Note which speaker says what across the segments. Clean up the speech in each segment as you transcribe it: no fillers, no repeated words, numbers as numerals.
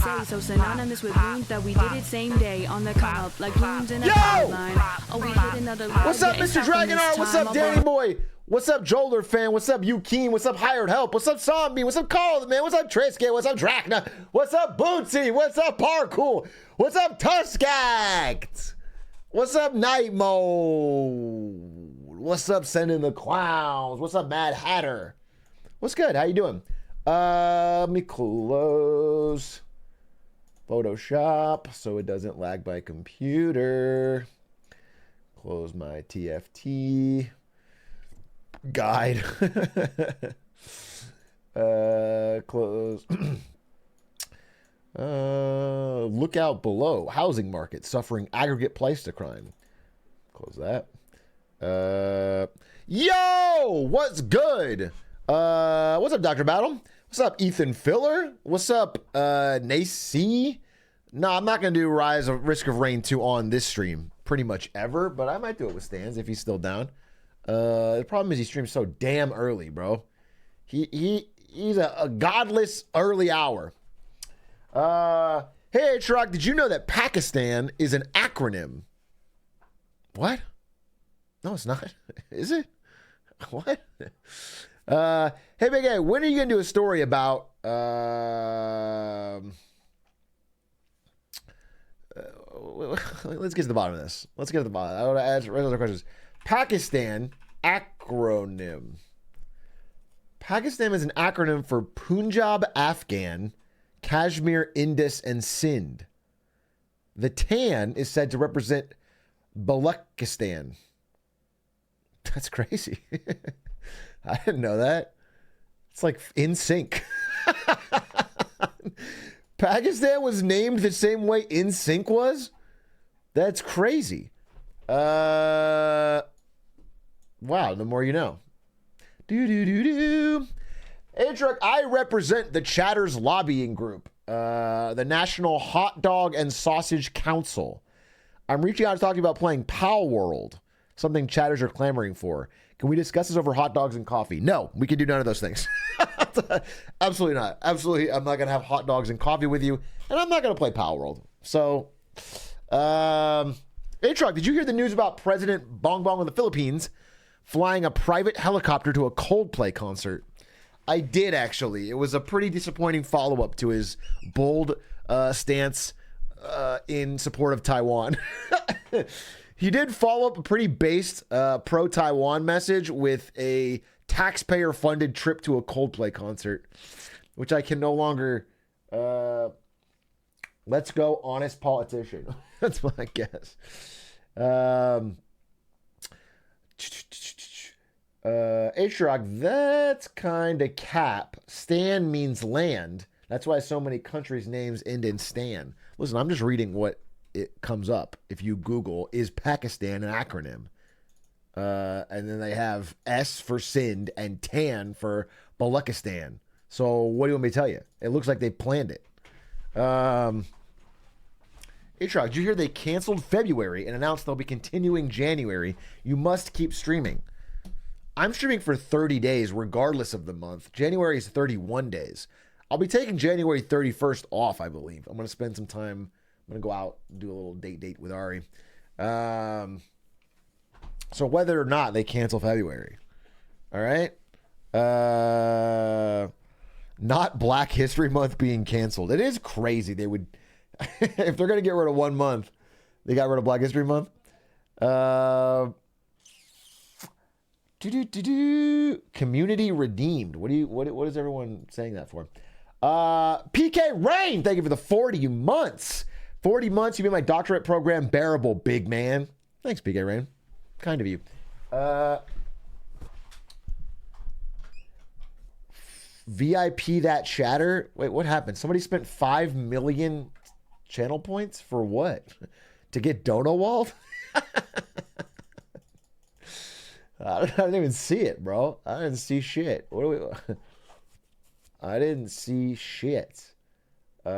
Speaker 1: say, so synonymous with wounds that we did it same day on the come up, like wounds in a power line. Oh, we hit another line.
Speaker 2: What's up, Mr. Dragonheart? What's up, Danny Boy? What's up, Joler fan? What's up, Yukeen? What's up, Hired Help? What's up, Zombie? What's up, Carl, man? What's up, Trisket? What's up, Drachna? What's up, Bootsy? What's up, Parkour? What's up, Tuskact? What's up, Night Mode? What's up, Sending the Clowns? What's up, Mad Hatter? What's good? How you doing? Let me close Photoshop so it doesn't lag my computer. Close my TFT guide. Close. Look out below. Housing market suffering aggregate price decline. Close that. Yo, what's good? What's up, Dr. Battle? What's up, Ethan Filler? What's up, Nacy? No, I'm not going to do Rise of Risk of Rain 2 on this stream pretty much ever, but I might do it with Stans if he's still down. The problem is he streams so damn early, bro. He's a godless early hour. Hey, Atrioc, did you know that Pakistan is an acronym? What? No, it's not. Is it? What? Hey, Big A, when are you going to do a story about let's get to the bottom of this. Let's get to the bottom. I want to ask other questions. Pakistan acronym. Pakistan is an acronym for Punjab, Afghan, Kashmir, Indus, and Sindh. The tan is said to represent Balochistan. That's crazy. I didn't know that. It's like in sync. Pakistan was named the same way In Sync was? That's crazy. Wow, the more you know. Atrioc, I represent the Chatters lobbying group, the National Hot Dog and Sausage Council. I'm reaching out to talk about playing Pal World, something Chatters are clamoring for. Can we discuss this over hot dogs and coffee? No, we can do none of those things. Absolutely not. Absolutely, I'm not going to have hot dogs and coffee with you, and I'm not going to play Pal World. So, Atrioc, did you hear the news about President Bong Bong of the Philippines flying a private helicopter to a Coldplay concert? I did, actually. It was a pretty disappointing follow-up to his bold stance in support of Taiwan. He did follow up a pretty based pro-Taiwan message with a taxpayer-funded trip to a Coldplay concert, which I can no longer... let's go, honest politician. That's my guess. Atrioc, that's kind of cap. Stan means land. That's why so many countries' names end in Stan. Listen, I'm just reading what it comes up. If you Google, is Pakistan an acronym? And then they have S for Sindh and TAN for Balochistan. So what do you want me to tell you? It looks like they planned it. Atrioc, did you hear they canceled February and announced they'll be continuing January? You must keep streaming. I'm streaming for 30 days regardless of the month. January is 31 days. I'll be taking January 31st off, I believe. I'm going to spend some time. I'm going to go out and do a little date with Ari. So whether or not they cancel February. All right. Not Black History Month being canceled. It is crazy. They would, if they're going to get rid of 1 month, they got rid of Black History Month. Community redeemed. What is everyone saying that for? PK Rain, thank you for the 40 months. 40 months, you made my doctorate program bearable, big man. Thanks, PK Rain. Kind of you. VIP that chatter. Wait, what happened? Somebody spent 5 million channel points for what? To get Dono Walled? I didn't even see it, bro. I didn't see shit. What do we? I didn't see shit. I'm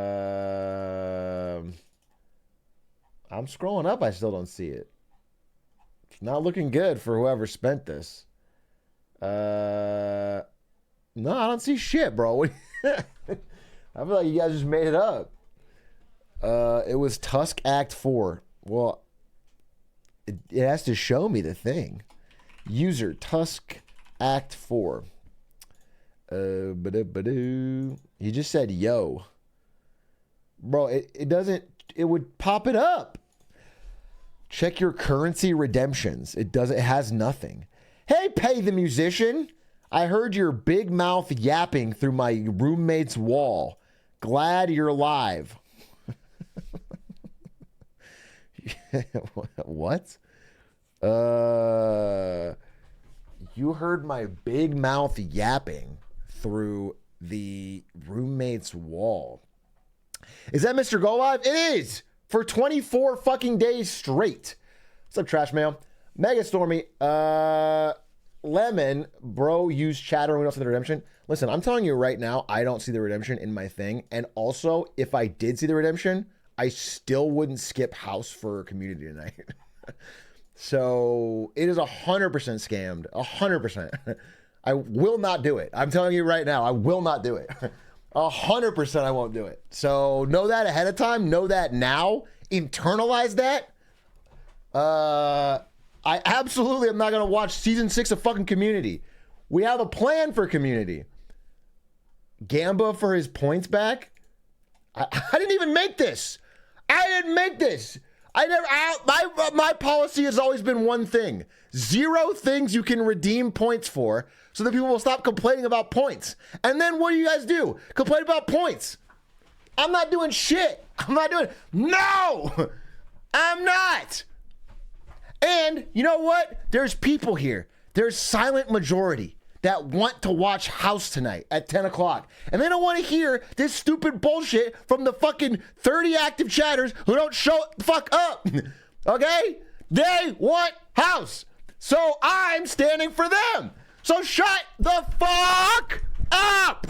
Speaker 2: scrolling up. I still don't see it. It's not looking good for whoever spent this. No, I don't see shit, bro. I feel like you guys just made it up. It was Tusk Act 4. Well, it has to show me the thing. User Tusk Act 4. He just said yo. Bro, it doesn't, it would pop it up. Check your currency redemptions. It has nothing. Hey, Pay the Musician. I heard your big mouth yapping through my roommate's wall. Glad you're live. What? You heard my big mouth yapping through the roommate's wall. Is that Mr. Go Live? It is! For 24 fucking days straight. What's up, Trash Mail? Mega Stormy. Lemon, bro, use chatter when we don't see the redemption. Listen, I'm telling you right now, I don't see the redemption in my thing. And also, if I did see the redemption, I still wouldn't skip house for community tonight. So it is 100% scammed. 100%. I will not do it. I'm telling you right now, I will not do it. 100% I won't do it. So know that ahead of time. Know that now. Internalize that. I absolutely am not going to watch season 6 of fucking Community. We have a plan for Community. Gamba for his points back. I didn't even make this. I didn't make this. My policy has always been one thing. 0 things you can redeem points for so that people will stop complaining about points. And then what do you guys do? Complain about points. I'm not doing shit. No! I'm not. And you know what? There's people here. There's silent majority that want to watch House tonight at 10 o'clock. And they don't want to hear this stupid bullshit from the fucking 30 active chatters who don't show the fuck up. Okay? They want House. So I'm standing for them. So shut the fuck up.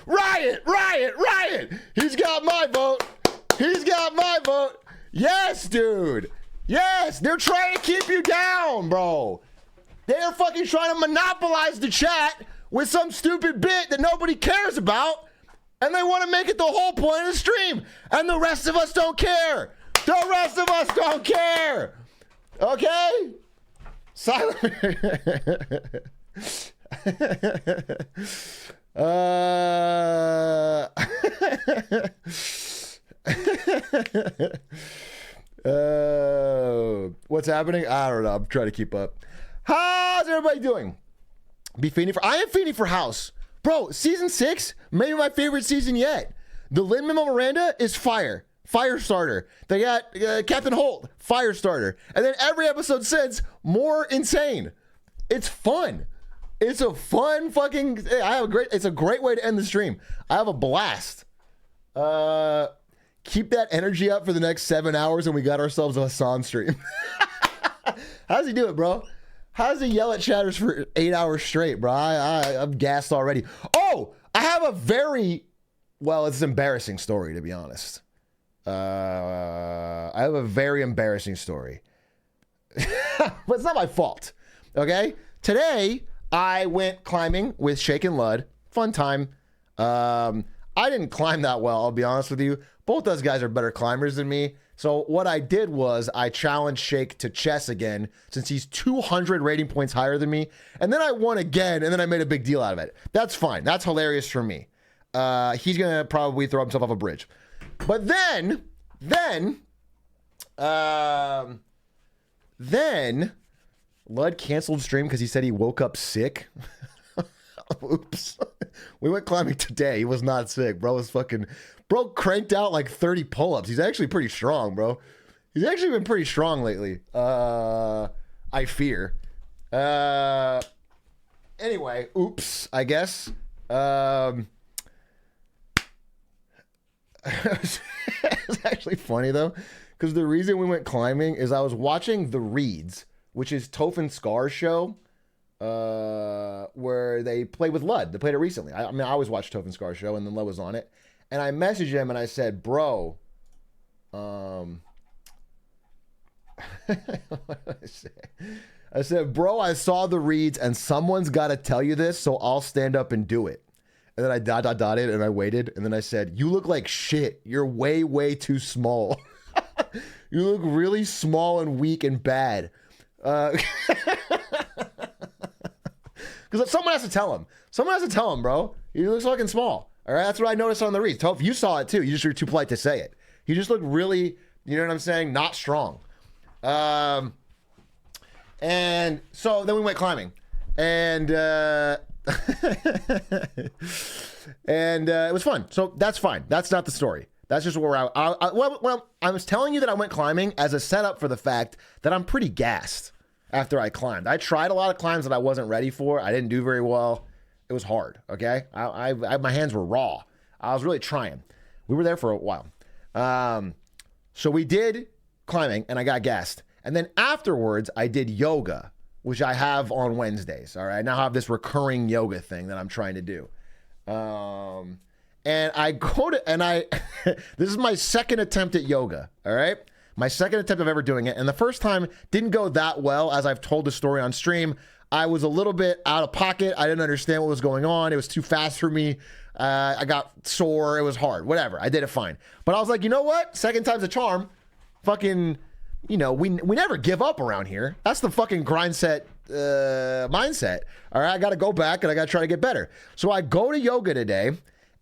Speaker 2: Riot. He's got my vote. Yes, dude. Yes, they're trying to keep you down, bro. They're fucking trying to monopolize the chat with some stupid bit that nobody cares about, and they want to make it the whole point of the stream, and the rest of us don't care. Okay? Silent. What's happening? I don't know. I'm trying to keep up. How's everybody doing? I am fiending for House. Bro, season 6, maybe my favorite season yet. The Lin-Manuel Miranda is fire. Fire starter. They got Captain Holt, fire starter. And then every episode since, more insane. It's fun. It's a fun fucking, it's a great way to end the stream. I have a blast. Keep that energy up for the next 7 hours and we got ourselves a Hassan stream. How's he do it, bro? How does he yell at chatters for 8 hours straight, bro? I'm gassed already. Oh, I have a it's an embarrassing story, to be honest. I have a very embarrassing story. But it's not my fault, okay? Today, I went climbing with Shake and Lud. Fun time. I didn't climb that well, I'll be honest with you. Both those guys are better climbers than me. So what I did was I challenged Shake to chess again since he's 200 rating points higher than me. And then I won again, and then I made a big deal out of it. That's fine. That's hilarious for me. He's going to probably throw himself off a bridge. But then Lud canceled stream because he said he woke up sick. Oops. We went climbing today. He was not sick. Bro cranked out like 30 pull-ups. He's actually pretty strong, bro. He's actually been pretty strong lately. I fear. Anyway, oops, I guess. It's actually funny though, because the reason we went climbing is I was watching The Reeds, which is Toph and Scar's show, where they play with Lud. They played it recently. I always watch Toph and Scar's show, and then Lud was on it. And I messaged him and I said, bro, what did I say? I said, bro, I saw The Reeds and someone's got to tell you this, so I'll stand up and do it. And then I dotted and I waited. And then I said, you look like shit. You're way, way too small. You look really small and weak and bad. Because someone has to tell him. Someone has to tell him, bro. He looks fucking small. All right, that's what I noticed on the reads. If you saw it too, you just were too polite to say it. He just looked really, you know what I'm saying, not strong. And so then we went climbing, and and it was fun. So that's fine. That's not the story. That's just where I was telling you that I went climbing as a setup for the fact that I'm pretty gassed after I climbed. I tried a lot of climbs that I wasn't ready for. I didn't do very well. It was hard. Okay, my hands were raw. I was really trying. We were there for a while. So we did climbing, and I got gassed. And then afterwards, I did yoga, which I have on Wednesdays. All right, I now have this recurring yoga thing that I'm trying to do. And I go to, and this is my second attempt at yoga. All right, my second attempt of ever doing it. And the first time didn't go that well, as I've told the story on stream. I was a little bit out of pocket. I didn't understand what was going on. It was too fast for me. I got sore. It was hard. Whatever. I did it fine. But I was like, you know what? Second time's a charm. Fucking, you know, we never give up around here. That's the fucking grind set mindset. All right, I got to go back and I got to try to get better. So I go to yoga today,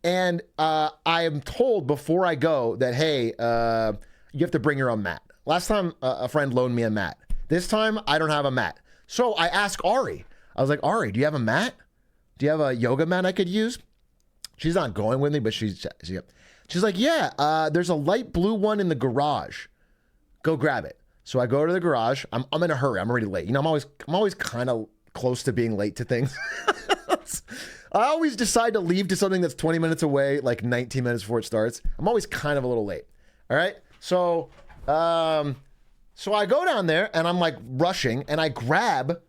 Speaker 2: and I am told before I go that, hey, you have to bring your own mat. Last time a friend loaned me a mat. This time I don't have a mat. So I asked Ari. I was like, Ari, do you have a mat? Do you have a yoga mat I could use? She's not going with me, but she's like, yeah, there's a light blue one in the garage. Go grab it. So I go to the garage. I'm in a hurry. I'm already late. You know, I'm always kind of close to being late to things. I always decide to leave to something that's 20 minutes away, like 19 minutes before it starts. I'm always kind of a little late. All right. So I go down there and I'm like rushing, and I grab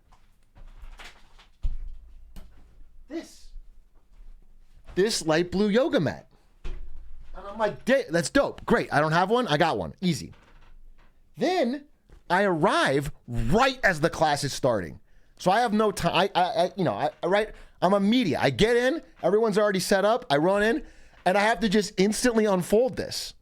Speaker 2: this light blue yoga mat. And I'm like, that's dope. Great. I don't have one. I got one. Easy. Then I arrive right as the class is starting. So I have no time. I'm immediate. I get in. Everyone's already set up. I run in, and I have to just instantly unfold this.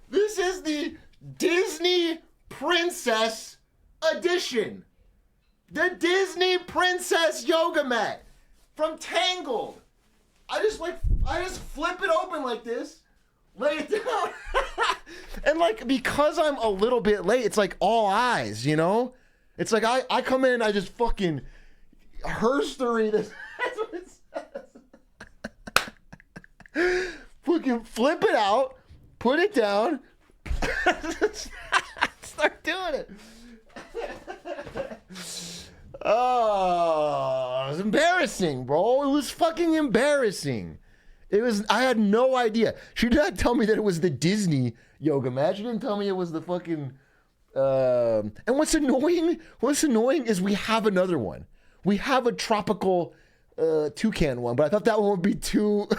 Speaker 2: This is the Disney Princess Edition. The Disney Princess Yoga Mat from Tangled. I just flip it open like this, lay it down. And like, because I'm a little bit late, it's like all eyes, you know? It's like I come in, I just fucking herstory this. That's what it says. Fucking flip it out. Put it down. Start doing it. Oh, it was embarrassing, bro. It was fucking embarrassing. I had no idea. She did not tell me that it was the Disney yoga mat. She didn't tell me it was the fucking and what's annoying is we have another one. We have a tropical toucan one, but I thought that one would be too.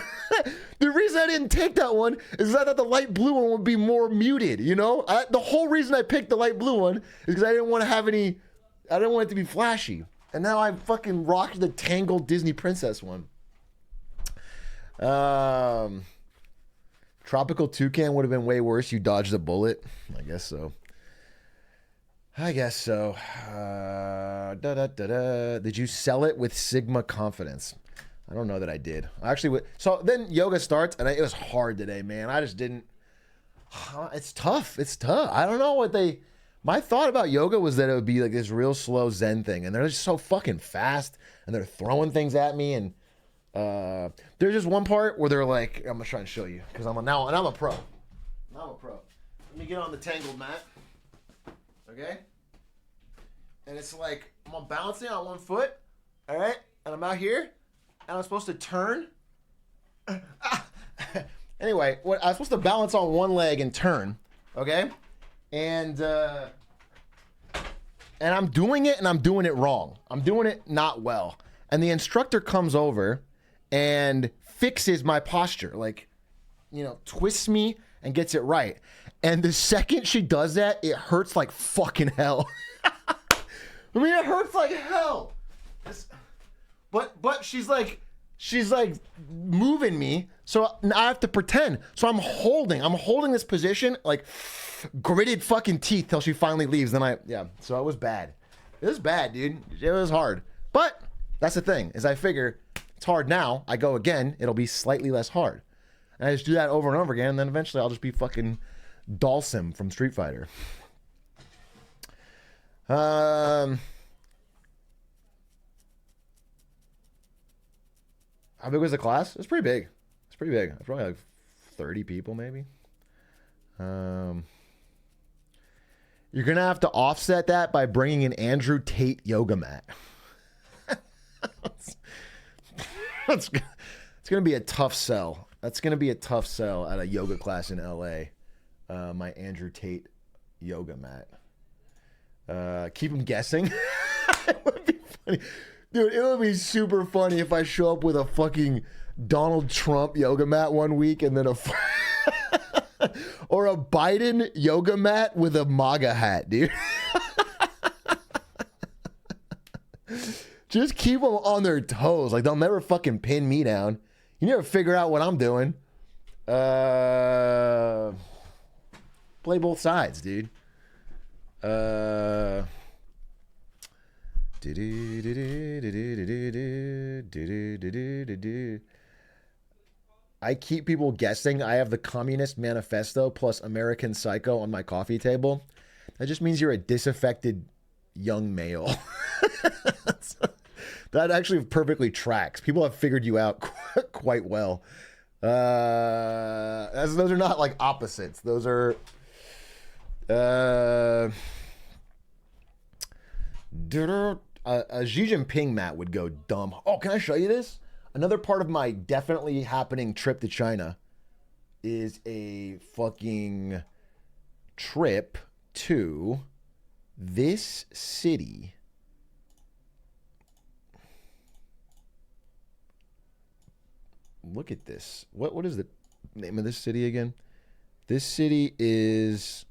Speaker 2: The reason I didn't take that one is I thought the light blue one would be more muted, you know? The whole reason I picked the light blue one is because I didn't want it to be flashy. And now I fucking rocked the Tangled Disney Princess one. Tropical toucan would have been way worse. You dodged a bullet. I guess so. Did you sell it with Sigma confidence? I don't know that I did. So then yoga starts, and it was hard today, man. I just didn't. It's tough. I don't know what my thought about yoga was that it would be like this real slow Zen thing, and they're just so fucking fast, and they're throwing things at me, and there's just one part where they're like, I'm gonna try and show you, because I'm a pro. Let me get on the Tangled mat. Okay? And it's like, I'm balancing on one foot, all right? And I'm out here, and I'm supposed to turn. Anyway, I was supposed to balance on one leg and turn, okay? And I'm doing it, and I'm doing it wrong. I'm doing it not well. And the instructor comes over and fixes my posture, like, you know, twists me and gets it right. And the second she does that, it hurts like fucking hell. I mean, it hurts like hell. But she's like moving me, so I have to pretend. So I'm holding this position, like gritted fucking teeth till she finally leaves. Then so it was bad. It was bad, dude. It was hard. But that's the thing, is I figure it's hard now. I go again, it'll be slightly less hard. And I just do that over and over again, and then eventually I'll just be fucking Dalsim from Street Fighter. How big was the class? It's pretty big. It's pretty big. It's probably like 30 people, maybe. You're gonna have to offset that by bringing an Andrew Tate yoga mat. It's gonna be a tough sell. That's gonna be a tough sell at a yoga class in LA. My Andrew Tate yoga mat. Keep them guessing. It would be funny. Dude, it would be super funny if I show up with a fucking Donald Trump yoga mat one week and then or a Biden yoga mat with a MAGA hat, dude. Just keep them on their toes. Like, they'll never fucking pin me down. You never figure out what I'm doing. Play both sides, dude. I keep people guessing. I have the Communist Manifesto plus American Psycho on my coffee table. That just means you're a disaffected young male. That actually perfectly tracks. People have figured you out quite well. Those are not like opposites. Those are a Xi Jinping mat would go dumb. Oh, can I show you this? Another part of my definitely happening trip to China is a fucking trip to this city. Look at this. What is the name of this city again? This city is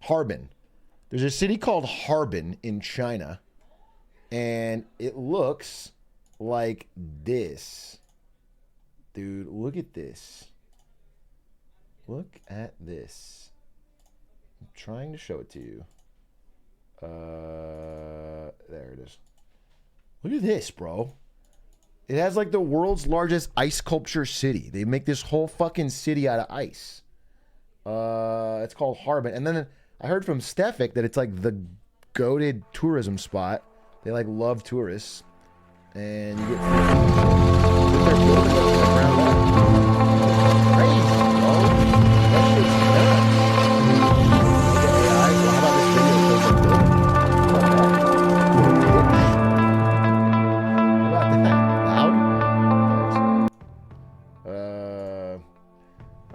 Speaker 2: Harbin. There's a city called Harbin in China, and it looks like this. Dude, look at this. Look at this. I'm trying to show it to you. There it is. Look at this, bro. It has like the world's largest ice sculpture city. They make this whole fucking city out of ice. It's called Harbin. And then I heard from Stefik that it's like the goated tourism spot. They like love tourists. And you get they're building it from the ground up. Crazy, bro. That shit's nuts. AI. Well, how about this video shows them building? How about that? Loud?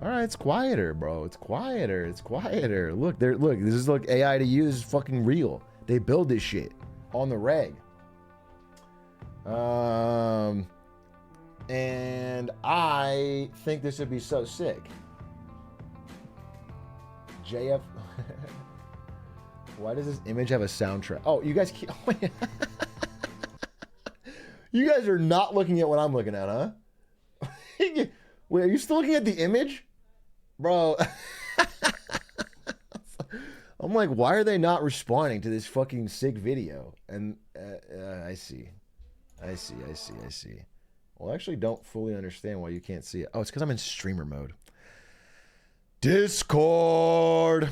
Speaker 2: All right, it's quieter, bro. It's quieter. It's quieter. Look, there. Look, this is like AI to use is fucking real. They build this shit on the reg. And I think this would be so sick. JF. Why does this image have a soundtrack? Oh, you guys keep. Oh, you guys are not looking at what I'm looking at, huh? Wait, are you still looking at the image? Bro. I'm like, why are they not responding to this fucking sick video? And I see. I see. Well, I actually don't fully understand why you can't see it. Oh, it's because I'm in streamer mode. Discord,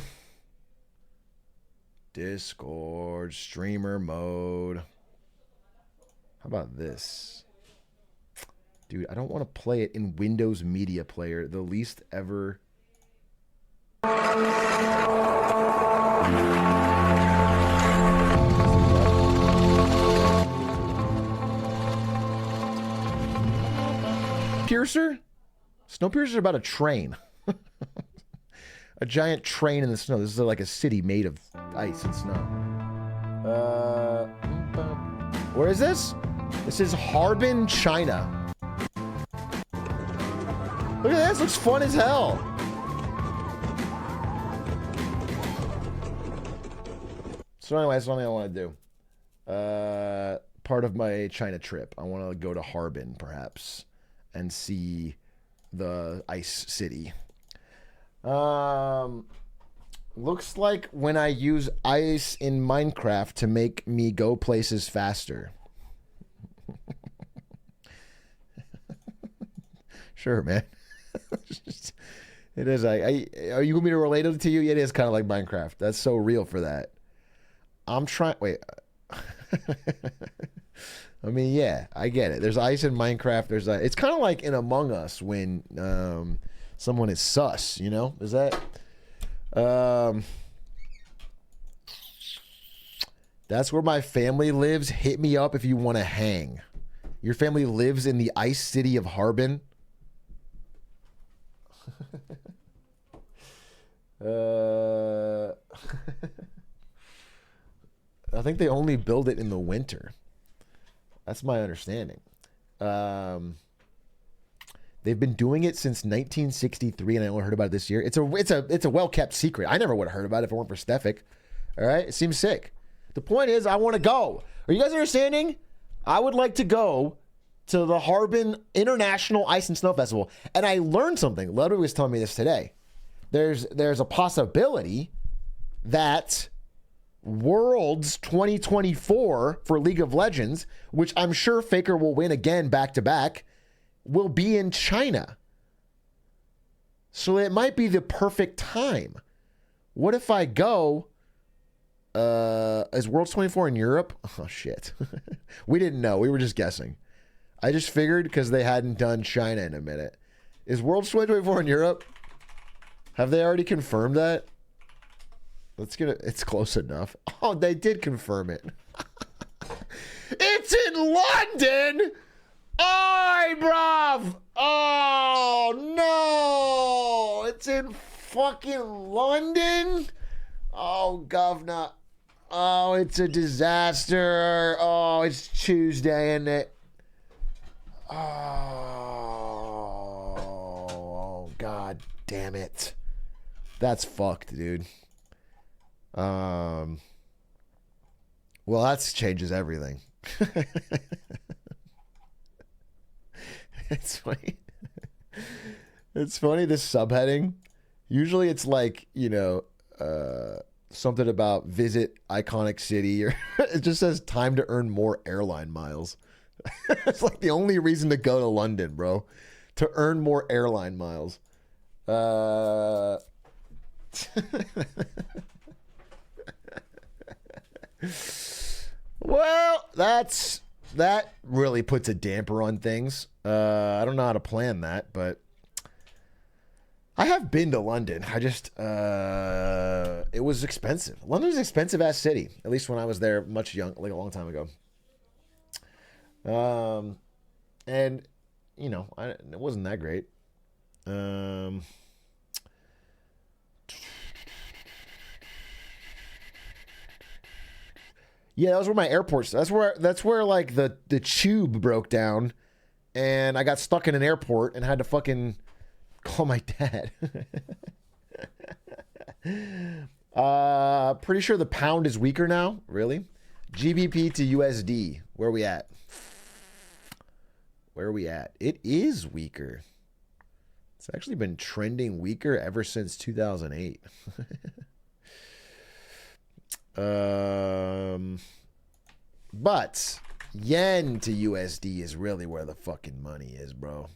Speaker 2: streamer mode. How about this? Dude, I don't want to play it in Windows Media Player, the least ever. Snowpiercer is about a train. A giant train in the snow. This is like a city made of ice and snow. Where is this? This is Harbin, China. Look at this. Looks fun as hell. So anyway, that's something I want to do. Part of my China trip. I want to go to Harbin, perhaps, and see the ice city. Looks like when I use ice in Minecraft to make me go places faster. Sure, man. It is. Are you going me to relate it to you? It is kind of like Minecraft. That's so real for that. I'm trying. Wait. I mean, yeah, I get it. There's ice in Minecraft. It's kind of like in Among Us when someone is sus. You know? Is that? That's where my family lives. Hit me up if you want to hang. Your family lives in the ice city of Harbin. I think they only build it in the winter. That's my understanding. They've been doing it since 1963, and I only heard about it this year. It's a well-kept secret. I never would have heard about it if it weren't for Stefik. All right? It seems sick. The point is, I want to go. Are you guys understanding? I would like to go to the Harbin International Ice and Snow Festival. And I learned something. Ludwig was telling me this today. There's a possibility that Worlds 2024 for League of Legends, which I'm sure Faker will win again back-to-back, will be in China. So it might be the perfect time. What if I go... is Worlds 24 in Europe? Oh, shit. We didn't know. We were just guessing. I just figured because they hadn't done China in a minute. Is Worlds 2024 in Europe? Have they already confirmed that? Let's get it. It's close enough. Oh, they did confirm it. It's in London! Oh, bruv! Oh, no! It's in fucking London? Oh, governor. Oh, it's a disaster. Oh, it's Tuesday, isn't it? Oh, God damn it. That's fucked, dude. Well, that changes everything. It's funny. It's funny, this subheading. Usually it's like, something about visit iconic city, or it just says time to earn more airline miles. It's like the only reason to go to London, bro. To earn more airline miles. Well, that really puts a damper on things. I don't know how to plan that, but I have been to London. I just it was expensive. London's an expensive ass city. At least when I was there, like a long time ago. And it wasn't that great. Yeah, that was where my airport's. That's where like the tube broke down, and I got stuck in an airport and had to fucking call my dad. Pretty sure the pound is weaker now. Really? GBP to USD. Where are we at? It is weaker. It's actually been trending weaker ever since 2008. But yen to USD is really where the fucking money is, bro.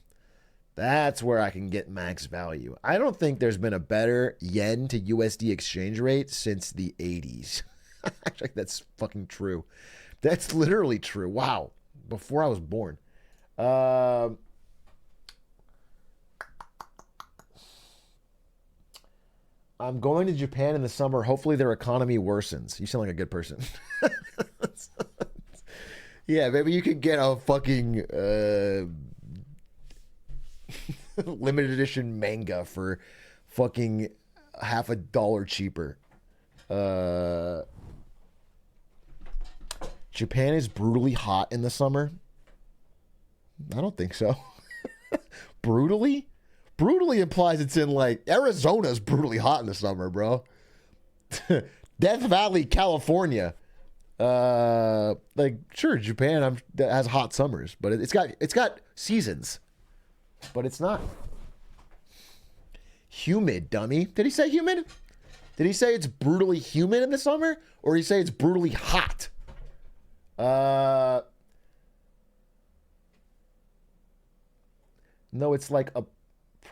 Speaker 2: That's where I can get max value. I don't think there's been a better yen to USD exchange rate since the 80s. Actually, that's fucking true. That's literally true. Wow. Before I was born. I'm going to Japan in the summer. Hopefully their economy worsens. You sound like a good person. Yeah, maybe you could get a fucking limited edition manga for fucking half a dollar cheaper. Japan is brutally hot in the summer. I don't think so. Brutally? Brutally implies it's in like Arizona's brutally hot in the summer, bro. Death Valley, California. Like sure, Japan has hot summers, but it's got seasons. But it's not humid, dummy. Did he say humid? Did he say it's brutally humid in the summer, or did he say it's brutally hot? No, it's like a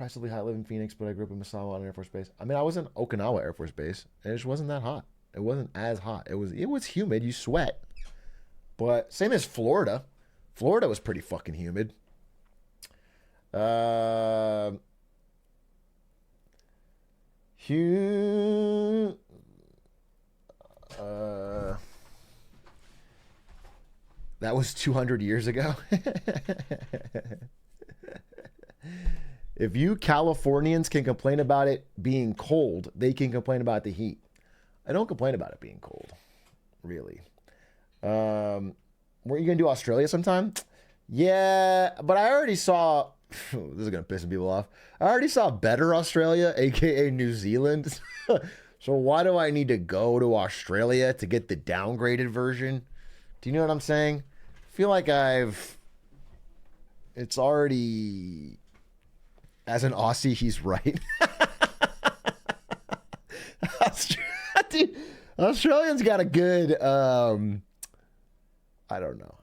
Speaker 2: impressively hot. I live in Phoenix, but I grew up in Misawa on Air Force Base. I mean, I was in Okinawa Air Force Base, and it just wasn't that hot. It wasn't as hot. It was humid. You sweat. But same as Florida. Florida was pretty fucking humid. That was 200 years ago. If you Californians can complain about it being cold, they can complain about the heat. I don't complain about it being cold, really. Weren't you going to do Australia sometime? Yeah, but I already saw... This is going to piss some people off. I already saw better Australia, a.k.a. New Zealand. So why do I need to go to Australia to get the downgraded version? Do you know what I'm saying? I feel like it's already... As an Aussie, he's right. Dude, Australians got a good... I don't know.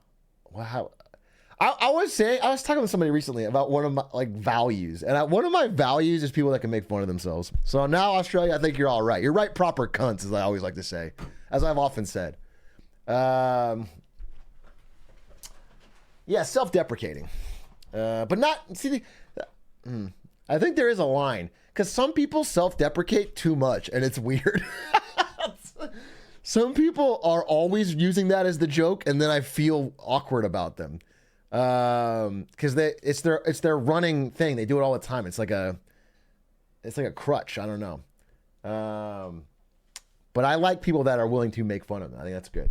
Speaker 2: Wow. I was talking to somebody recently about one of my values, and one of my values is people that can make fun of themselves. So now Australia, I think you're all right. You're right, proper cunts, as I always like to say, as I've often said. Yeah, self-deprecating, but not. See, I think there is a line because some people self-deprecate too much, and it's weird. Some people are always using that as the joke, and then I feel awkward about them. Because it's their running thing. They do it all the time. It's like a crutch. I don't know. But I like people that are willing to make fun of them. I think that's good.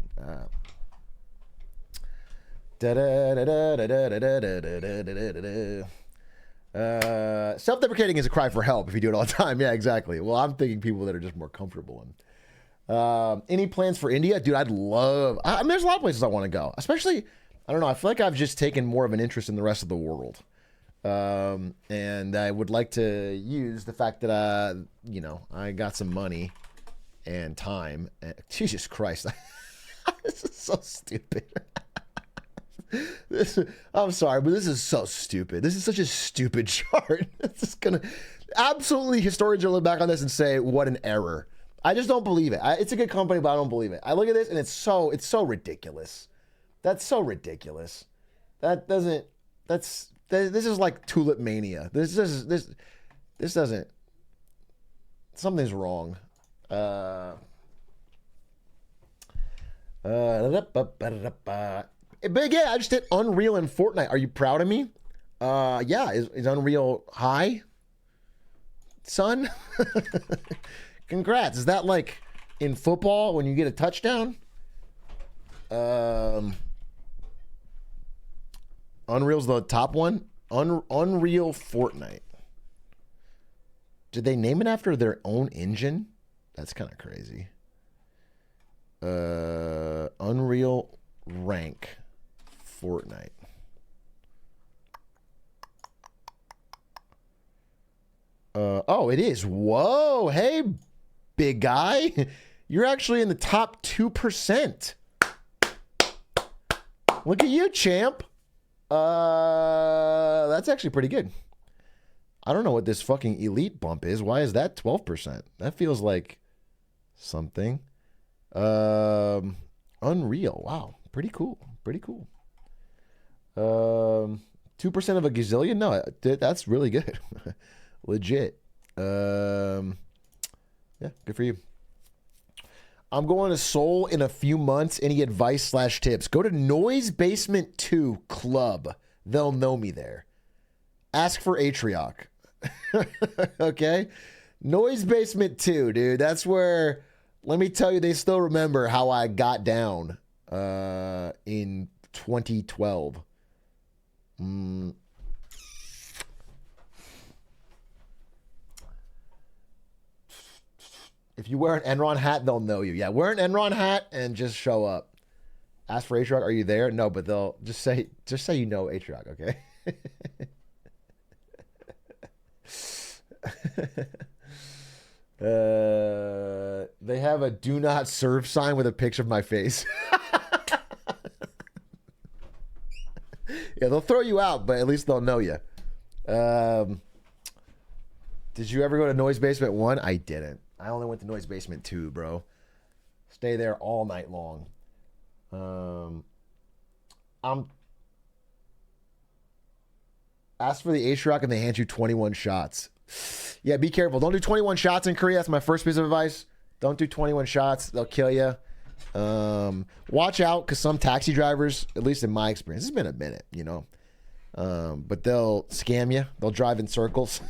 Speaker 2: Self-deprecating is a cry for help if you do it all the time. Yeah, exactly. Well, I'm thinking people that are just more comfortable in. Any plans for India? Dude, I'd love... I mean, there's a lot of places I want to go. Especially, I don't know, I feel like I've just taken more of an interest in the rest of the world. And I would like to use the fact that, I got some money and time. And, Jesus Christ. This is so stupid. I'm sorry, but this is so stupid. This is such a stupid chart. It's just gonna... Absolutely, historians are looking back on this and say, what an error. I just don't believe it. It's a good company, but I don't believe it. I look at this and it's so ridiculous. That's so ridiculous. This is like Tulip Mania. This doesn't, something's wrong. But yeah, I just did Unreal and Fortnite. Are you proud of me? Yeah, is Unreal high? Son? Congrats. Is that like in football when you get a touchdown? Unreal's the top one. Unreal Fortnite. Did they name it after their own engine? That's kind of crazy. Unreal rank Fortnite. Oh, it is. Whoa. Hey, big guy. You're actually in the top 2%. Look at you, champ. That's actually pretty good. I don't know what this fucking elite bump is. Why is that 12%? That feels like something. Unreal. Wow. Pretty cool. Pretty cool. 2% of a gazillion? No, that's really good. Legit. Yeah, good for you. I'm going to Seoul in a few months. Any advice / tips? Go to Noise Basement 2 Club. They'll know me there. Ask for Atrioc. Okay? Noise Basement 2, dude. That's where, let me tell you, they still remember how I got down in 2012. If you wear an Enron hat, they'll know you. Yeah, wear an Enron hat and just show up. Ask for Atrioc, are you there? No, but they'll just say you know Atrioc, okay? They have a do not serve sign with a picture of my face. Yeah, they'll throw you out, but at least they'll know you. Did you ever go to Noise Basement 1? I didn't. I only went to Noise Basement 2, bro. Stay there all night long. Ask for the Atrioc and they hand you 21 shots. Yeah, be careful. Don't do 21 shots in Korea. That's my first piece of advice. Don't do 21 shots. They'll kill you. Watch out, because some taxi drivers, at least in my experience, it's been a minute, you know. But they'll scam you. They'll drive in circles.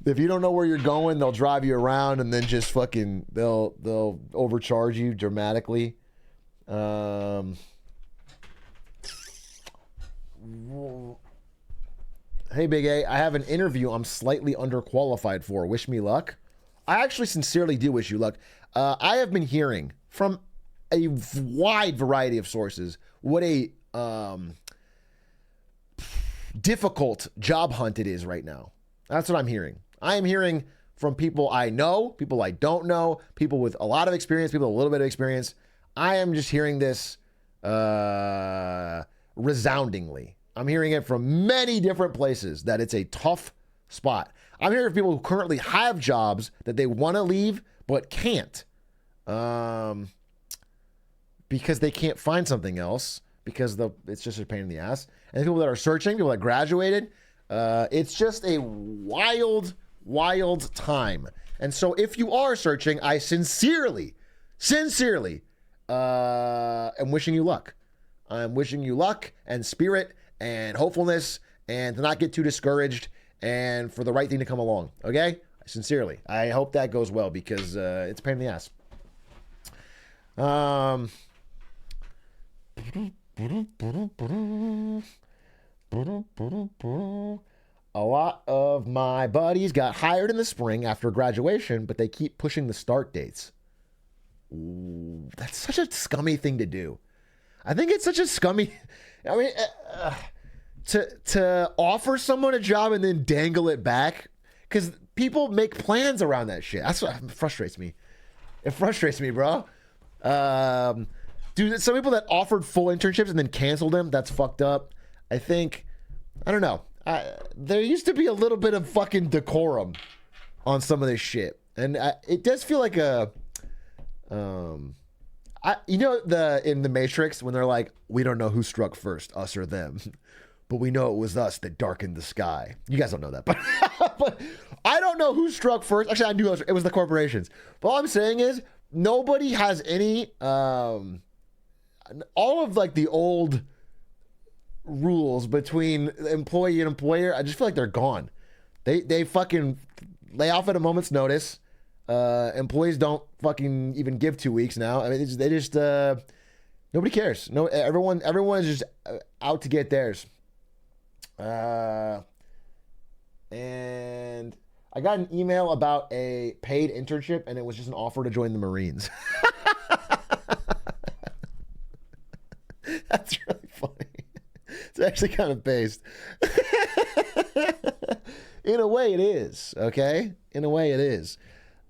Speaker 2: If you don't know where you're going, they'll drive you around and then just fucking they'll overcharge you dramatically. Hey, Big A, I have an interview I'm slightly underqualified for. Wish me luck. I actually sincerely do wish you luck. I have been hearing from a wide variety of sources what a difficult job hunt it is right now. That's what I'm hearing. I am hearing from people I know, people I don't know, people with a lot of experience, people with a little bit of experience. I am just hearing this resoundingly. I'm hearing it from many different places that it's a tough spot. I'm hearing from people who currently have jobs that they want to leave but can't because they can't find something else because it's just a pain in the ass. And people that are searching, people that graduated, it's just a wild time. And so if you are searching, I sincerely am wishing you luck. I'm wishing you luck and spirit and hopefulness and to not get too discouraged and for the right thing to come along. Okay? Sincerely. I hope that goes well because it's a pain in the ass. A lot of my buddies got hired in the spring after graduation, but they keep pushing the start dates. Ooh, that's such a scummy thing to do. I think it's such a scummy... I mean, to offer someone a job and then dangle it back, because people make plans around that shit. That's what frustrates me. It frustrates me, bro. Dude, some people that offered full internships and then canceled them, that's fucked up. I don't know. There used to be a little bit of fucking decorum on some of this shit. And it does feel like a... in the Matrix when they're like, we don't know who struck first, us or them, but we know it was us that darkened the sky. You guys don't know that, but but I don't know who struck first. Actually, I knew it was the corporations. But all I'm saying is nobody has any all of like the old rules between employee and employer. I just feel like they're gone. They fucking lay off at a moment's notice. Employees don't fucking even give 2 weeks now. I mean, they just nobody cares. No, everyone is just out to get theirs. And I got an email about a paid internship, and it was just an offer to join the Marines. That's really funny. It's actually kind of based. In a way, it is. Okay, in a way, it is.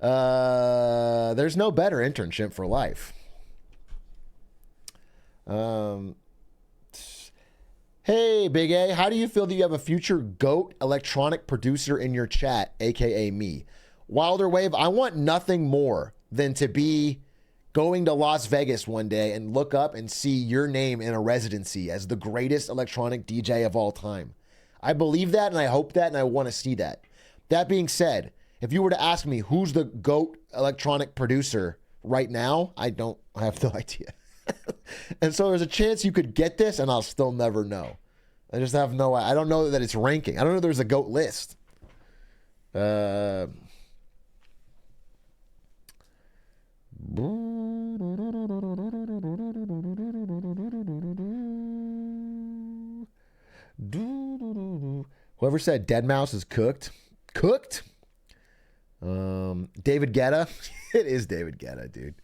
Speaker 2: There's no better internship for life. Hey, Big A, how do you feel that you have a future GOAT electronic producer in your chat, aka me? Wilder Wave, I want nothing more than to be going to Las Vegas one day and look up and see your name in a residency as the greatest electronic DJ of all time. I believe that and I hope that and I want to see that. That being said, if you were to ask me who's the GOAT electronic producer right now, I have no idea. And so there's a chance you could get this and I'll still never know. I just have I don't know that it's ranking. I don't know there's a GOAT list. Uh, Whoever said Dead Mouse is cooked. Cooked? David Guetta. It is David Guetta, dude.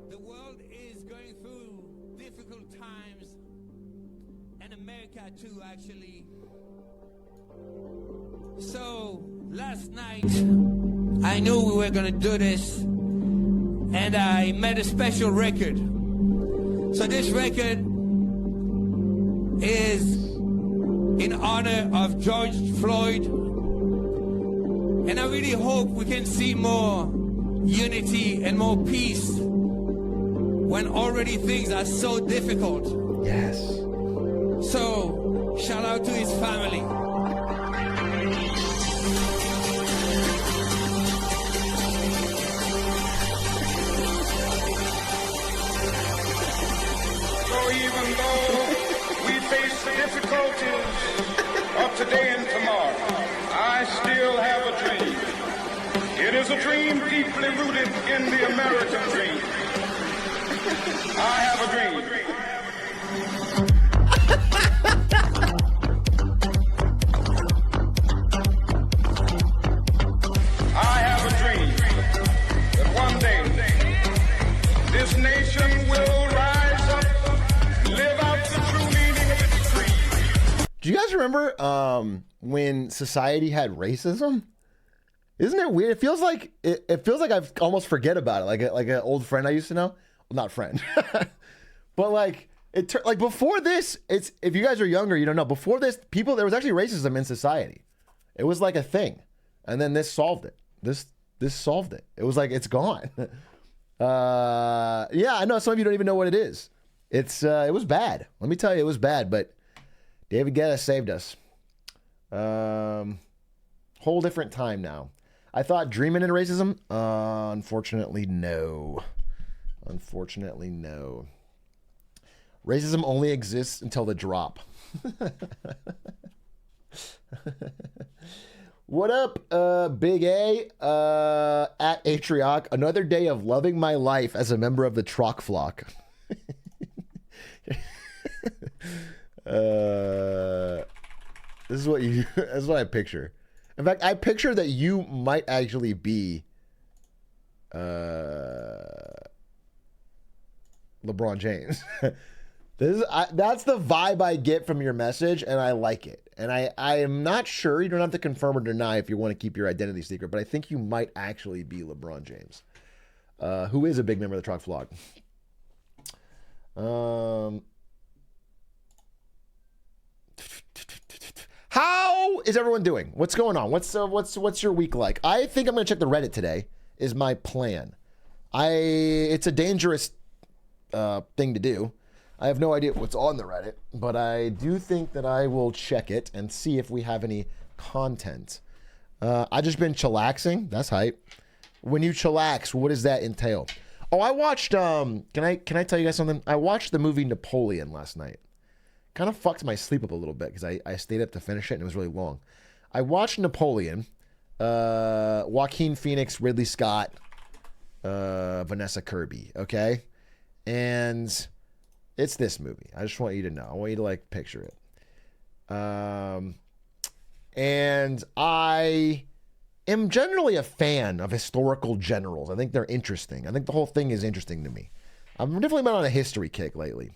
Speaker 3: The world is going through difficult times, and America too, actually. So, last night, I knew we were gonna do this, and I made a special record. So this record is in honor of George Floyd, and I really hope we can see more unity and more peace when already things are so difficult.
Speaker 2: Yes.
Speaker 3: So, shout out to his family.
Speaker 4: So even though we face the difficulties of today and tomorrow, I still have a dream. It is a dream deeply rooted in the American dream. I have a dream. I have a dream that one day this nation will rise up, live out the true meaning of its creed.
Speaker 2: Do you guys remember when society had racism? Isn't it weird? It feels like I've almost forget about it. Like an old friend I used to know. Well, not friend, but like like before this, it's, if you guys are younger, you don't know. Before this, there was actually racism in society. It was like a thing, and then this solved it. This solved it. It was like it's gone. Yeah, I know some of you don't even know what it is. It was bad. Let me tell you, it was bad. But David Guetta saved us. Whole different time now. I thought dreaming in racism. Unfortunately, no. Unfortunately, no. Racism only exists until the drop. What up, Big A? At Atrioc. Another day of loving my life as a member of the Troc Flock. This is what I picture. In fact, I picture that you might actually be LeBron James. That's the vibe I get from your message, and I like it. And I am not sure. You don't have to confirm or deny if you want to keep your identity secret, but I think you might actually be LeBron James, who is a big member of the Troc Flock. How is everyone doing? What's going on? What's your week like? I think I'm gonna check the Reddit today. Is my plan. It's a dangerous thing to do. I have no idea what's on the Reddit, but I do think that I will check it and see if we have any content. I just been chillaxing. That's hype. When you chillax, what does that entail? Oh, I watched. Can I tell you guys something? I watched the movie Napoleon last night. Kind of fucked my sleep up a little bit because I stayed up to finish it and it was really long. I watched Napoleon. Joaquin Phoenix, Ridley Scott, Vanessa Kirby. Okay, and it's this movie. I just want you to know. I want you to like picture it. And I am generally a fan of historical generals. I think they're interesting. I think the whole thing is interesting to me. I've definitely been on a history kick lately.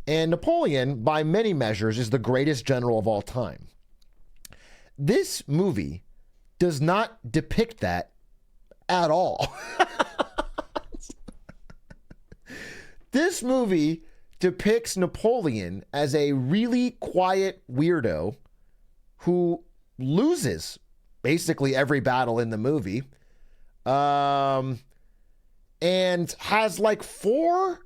Speaker 2: And Napoleon, by many measures, is the greatest general of all time. This movie does not depict that at all. This movie depicts Napoleon as a really quiet weirdo who loses basically every battle in the movie, and has like 4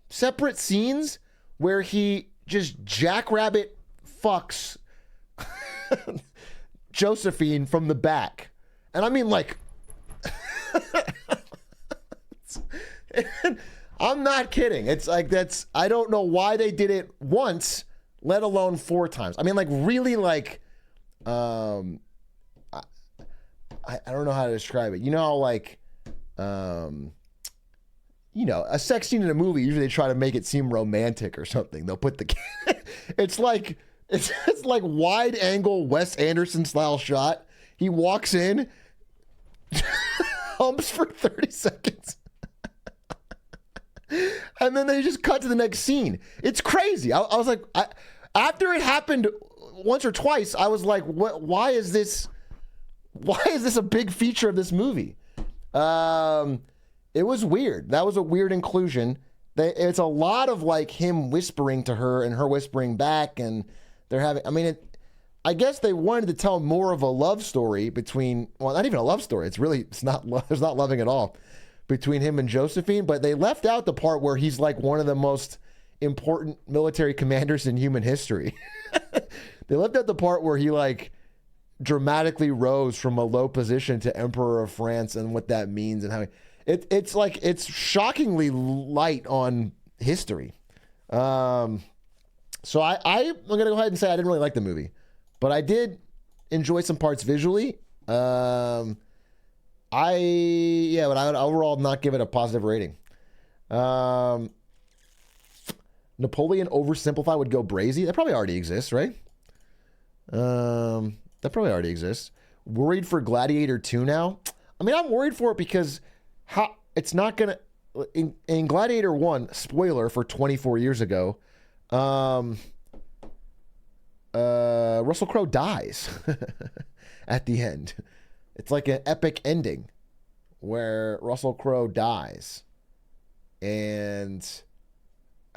Speaker 2: separate scenes where he just jackrabbit fucks Josephine from the back. And I mean, like, I'm not kidding. It's like, I don't know why they did it once, let alone 4 times. I mean, like, really, like, I don't know how to describe it. You know how, like, you know, a sex scene in a movie, usually they try to make it seem romantic or something. They'll put the, it's like wide angle Wes Anderson style shot. He walks in, humps for 30 seconds. And then they just cut to the next scene. It's crazy. I was like, after it happened once or twice, I was like, what, why is this a big feature of this movie? It was weird. That was a weird inclusion. It's a lot of like him whispering to her and her whispering back, and they're having, I mean, I guess they wanted to tell more of a love story between, well, not even a love story. There's not loving at all between him and Josephine, but they left out the part where he's like one of the most important military commanders in human history. They left out the part where he like dramatically rose from a low position to Emperor of France and what that means and how it's like, it's shockingly light on history. So I'm going to go ahead and say I didn't really like the movie, but I did enjoy some parts visually. But I would overall not give it a positive rating. Napoleon Oversimplified would go brazy. That probably already exists, right? That probably already exists. Worried for Gladiator 2 now? I mean, I'm worried for it because it's not gonna in Gladiator 1, spoiler for 24 years ago, Russell Crowe dies at the end. It's like an epic ending where Russell Crowe dies. And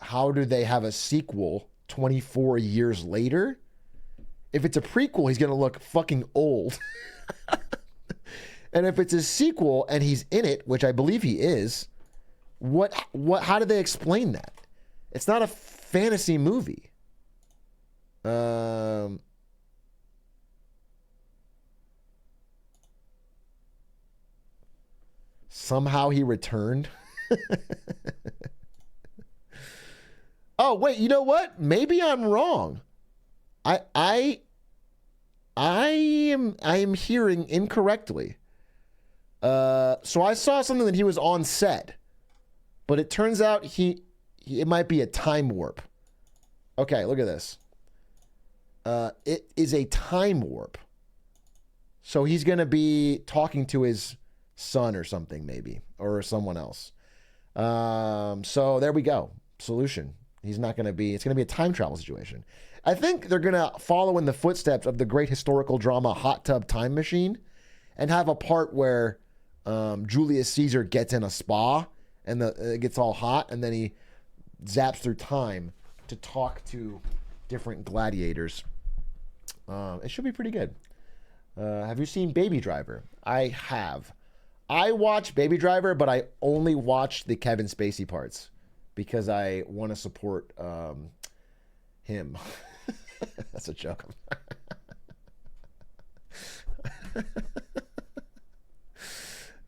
Speaker 2: how do they have a sequel 24 years later? If it's a prequel, he's going to look fucking old. And if it's a sequel and he's in it, which I believe he is, how do they explain that? It's not a fantasy movie. Somehow he returned. Oh, wait, you know what? Maybe I'm wrong. I am hearing incorrectly. So I saw something that he was on set, but it turns out it might be a time warp. Okay, look at this. It is a time warp. So he's going to be talking to his son or something, maybe, or someone else. So there we go. Solution. It's going to be a time travel situation. I think they're going to follow in the footsteps of the great historical drama Hot Tub Time Machine and have a part where Julius Caesar gets in a spa and it gets all hot, and then he zaps through time to talk to different gladiators. It should be pretty good. Have you seen Baby Driver? I have. I watched Baby Driver, but I only watched the Kevin Spacey parts because I want to support him. That's a joke.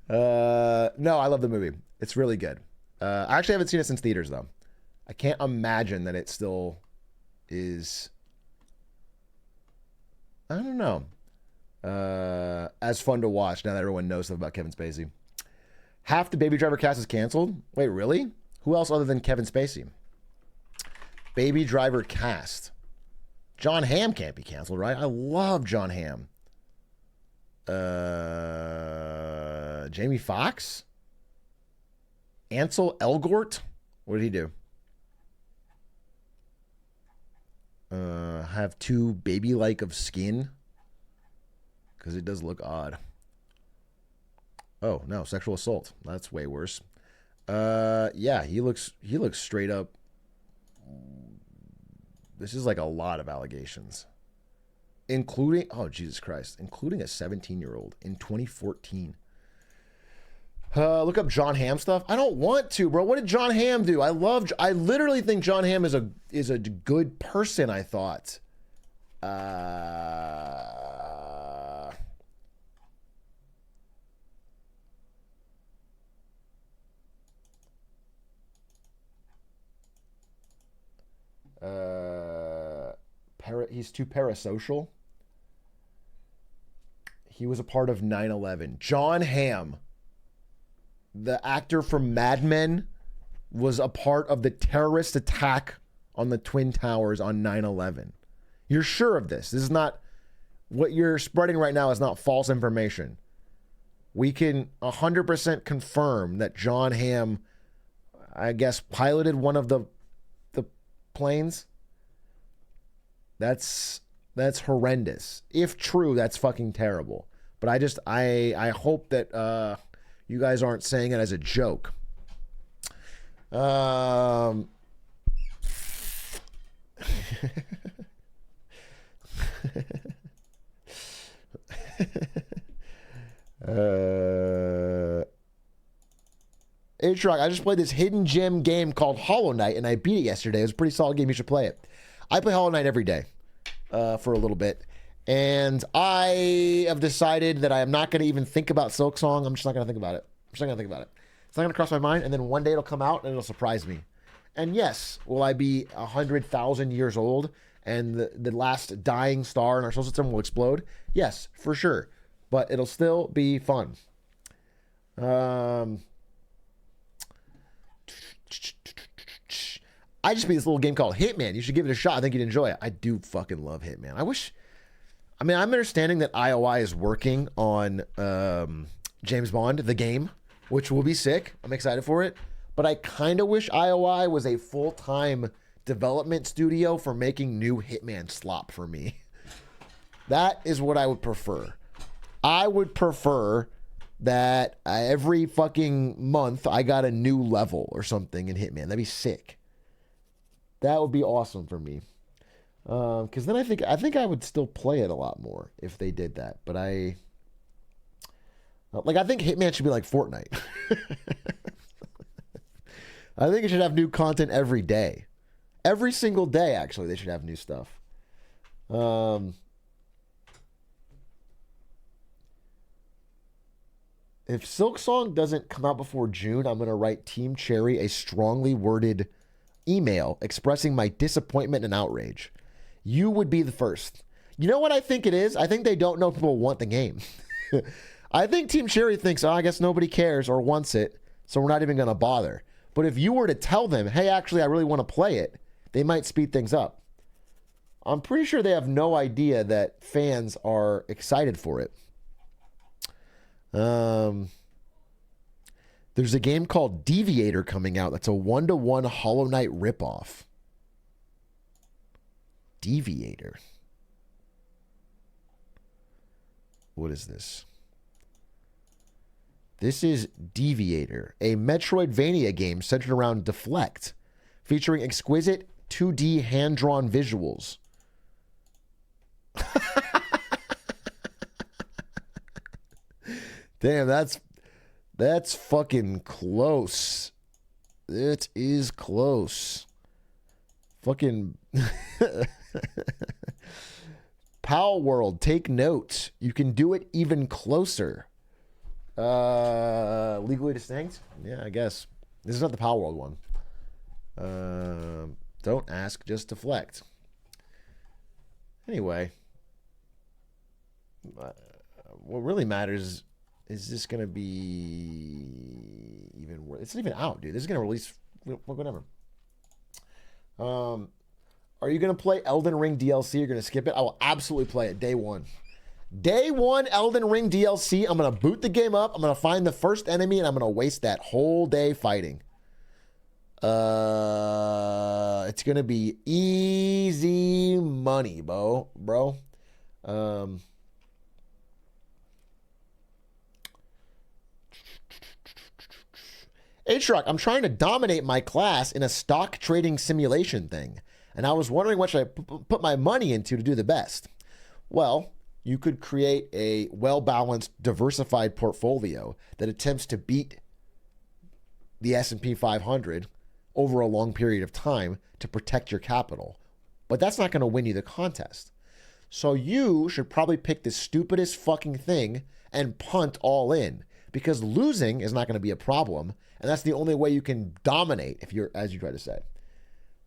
Speaker 2: No, I love the movie. It's really good. I actually haven't seen it since theaters, though. I can't imagine that it still is, I don't know, as fun to watch now that everyone knows stuff about Kevin Spacey. Half the Baby Driver cast is canceled. Wait, really? Who else other than Kevin Spacey? Baby Driver cast. John Hamm can't be canceled, right? I love John Hamm. Jamie Foxx? Ansel Elgort? What did he do? Have too baby-like of skin? Because it does look odd. Oh, no, sexual assault. That's way worse. Yeah, he looks straight up. This is like a lot of allegations. Including, oh, Jesus Christ, including a 17-year-old in 2014. Look up John Hamm stuff. I don't want to, bro. What did John Hamm do? I literally think John Hamm is a good person, I thought. he's too parasocial. He was a part of 9/11. John Hamm, the actor from Mad Men, was a part of the terrorist attack on the Twin Towers on 9/11. You're sure of this? This is not, what you're spreading right now is not false information. We can 100% confirm that John Hamm, I guess, piloted one of the planes. That's horrendous. If true, that's fucking terrible. But I hope that you guys aren't saying it as a joke. Atrioc, I just played this hidden gem game called Hollow Knight, and I beat it yesterday. It was a pretty solid game. You should play it. I play Hollow Knight every day for a little bit, and I have decided that I am not going to even think about Silksong. I'm just not going to think about it. I'm just not going to think about it. It's not going to cross my mind, and then one day it'll come out, and it'll surprise me. And yes, will I be 100,000 years old, and the last dying star in our solar system will explode? Yes, for sure. But it'll still be fun. I just beat this little game called Hitman. You should give it a shot. I think you'd enjoy it. I do fucking love Hitman. I'm understanding that IOI is working on James Bond, the game, which will be sick. I'm excited for it. But I kind of wish IOI was a full-time development studio for making new Hitman slop for me. That is what I would prefer. I would prefer that every fucking month I got a new level or something in Hitman. That'd be sick. That would be awesome for me. Because then I think I would still play it a lot more if they did that. But I think Hitman should be like Fortnite. I think it should have new content every day. Every single day, actually, they should have new stuff. If Silksong doesn't come out before June, I'm going to write Team Cherry a strongly worded email expressing my disappointment and outrage. You would be the first. You know what I think it is? I think they don't know people want the game. I think Team Cherry thinks, I guess nobody cares or wants it, so we're not even going to bother. But if you were to tell them, hey, actually, I really want to play it, they might speed things up. I'm pretty sure they have no idea that fans are excited for it. There's a game called Deviator coming out that's a 1-to-1 Hollow Knight ripoff. Deviator. What is this? This is Deviator, a Metroidvania game centered around Deflect, featuring exquisite 2D hand-drawn visuals. Damn, that's fucking close. It is close. Fucking Pal World, take note. You can do it even closer. Legally Distinct? Yeah, I guess. This is not the Pal World one. Don't ask, just deflect. Anyway. What really matters is this going to be even worse? It's not even out, dude. This is going to release whatever. Are you going to play Elden Ring DLC? You're going to skip it? I will absolutely play it day one. Day one Elden Ring DLC. I'm going to boot the game up. I'm going to find the first enemy, and I'm going to waste that whole day fighting. It's going to be easy money, bro. Atrioc, I'm trying to dominate my class in a stock trading simulation thing, and I was wondering what should I put my money into to do the best. Well, you could create a well-balanced, diversified portfolio that attempts to beat the S&P 500 over a long period of time to protect your capital. But that's not going to win you the contest. So you should probably pick the stupidest fucking thing and punt all in, because losing is not going to be a problem, and that's the only way you can dominate, if you're, as you try to say.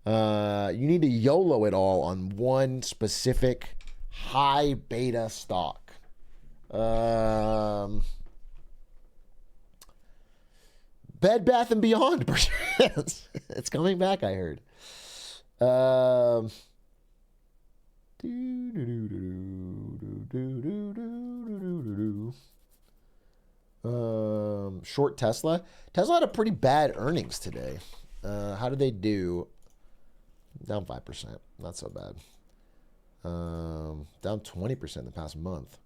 Speaker 2: You need to YOLO it all on one specific high beta stock. Bed Bath and Beyond, perchance. It's coming back, I heard. Short Tesla. Tesla had a pretty bad earnings today. How did they do? Down 5%. Not so bad. Down 20% in the past month.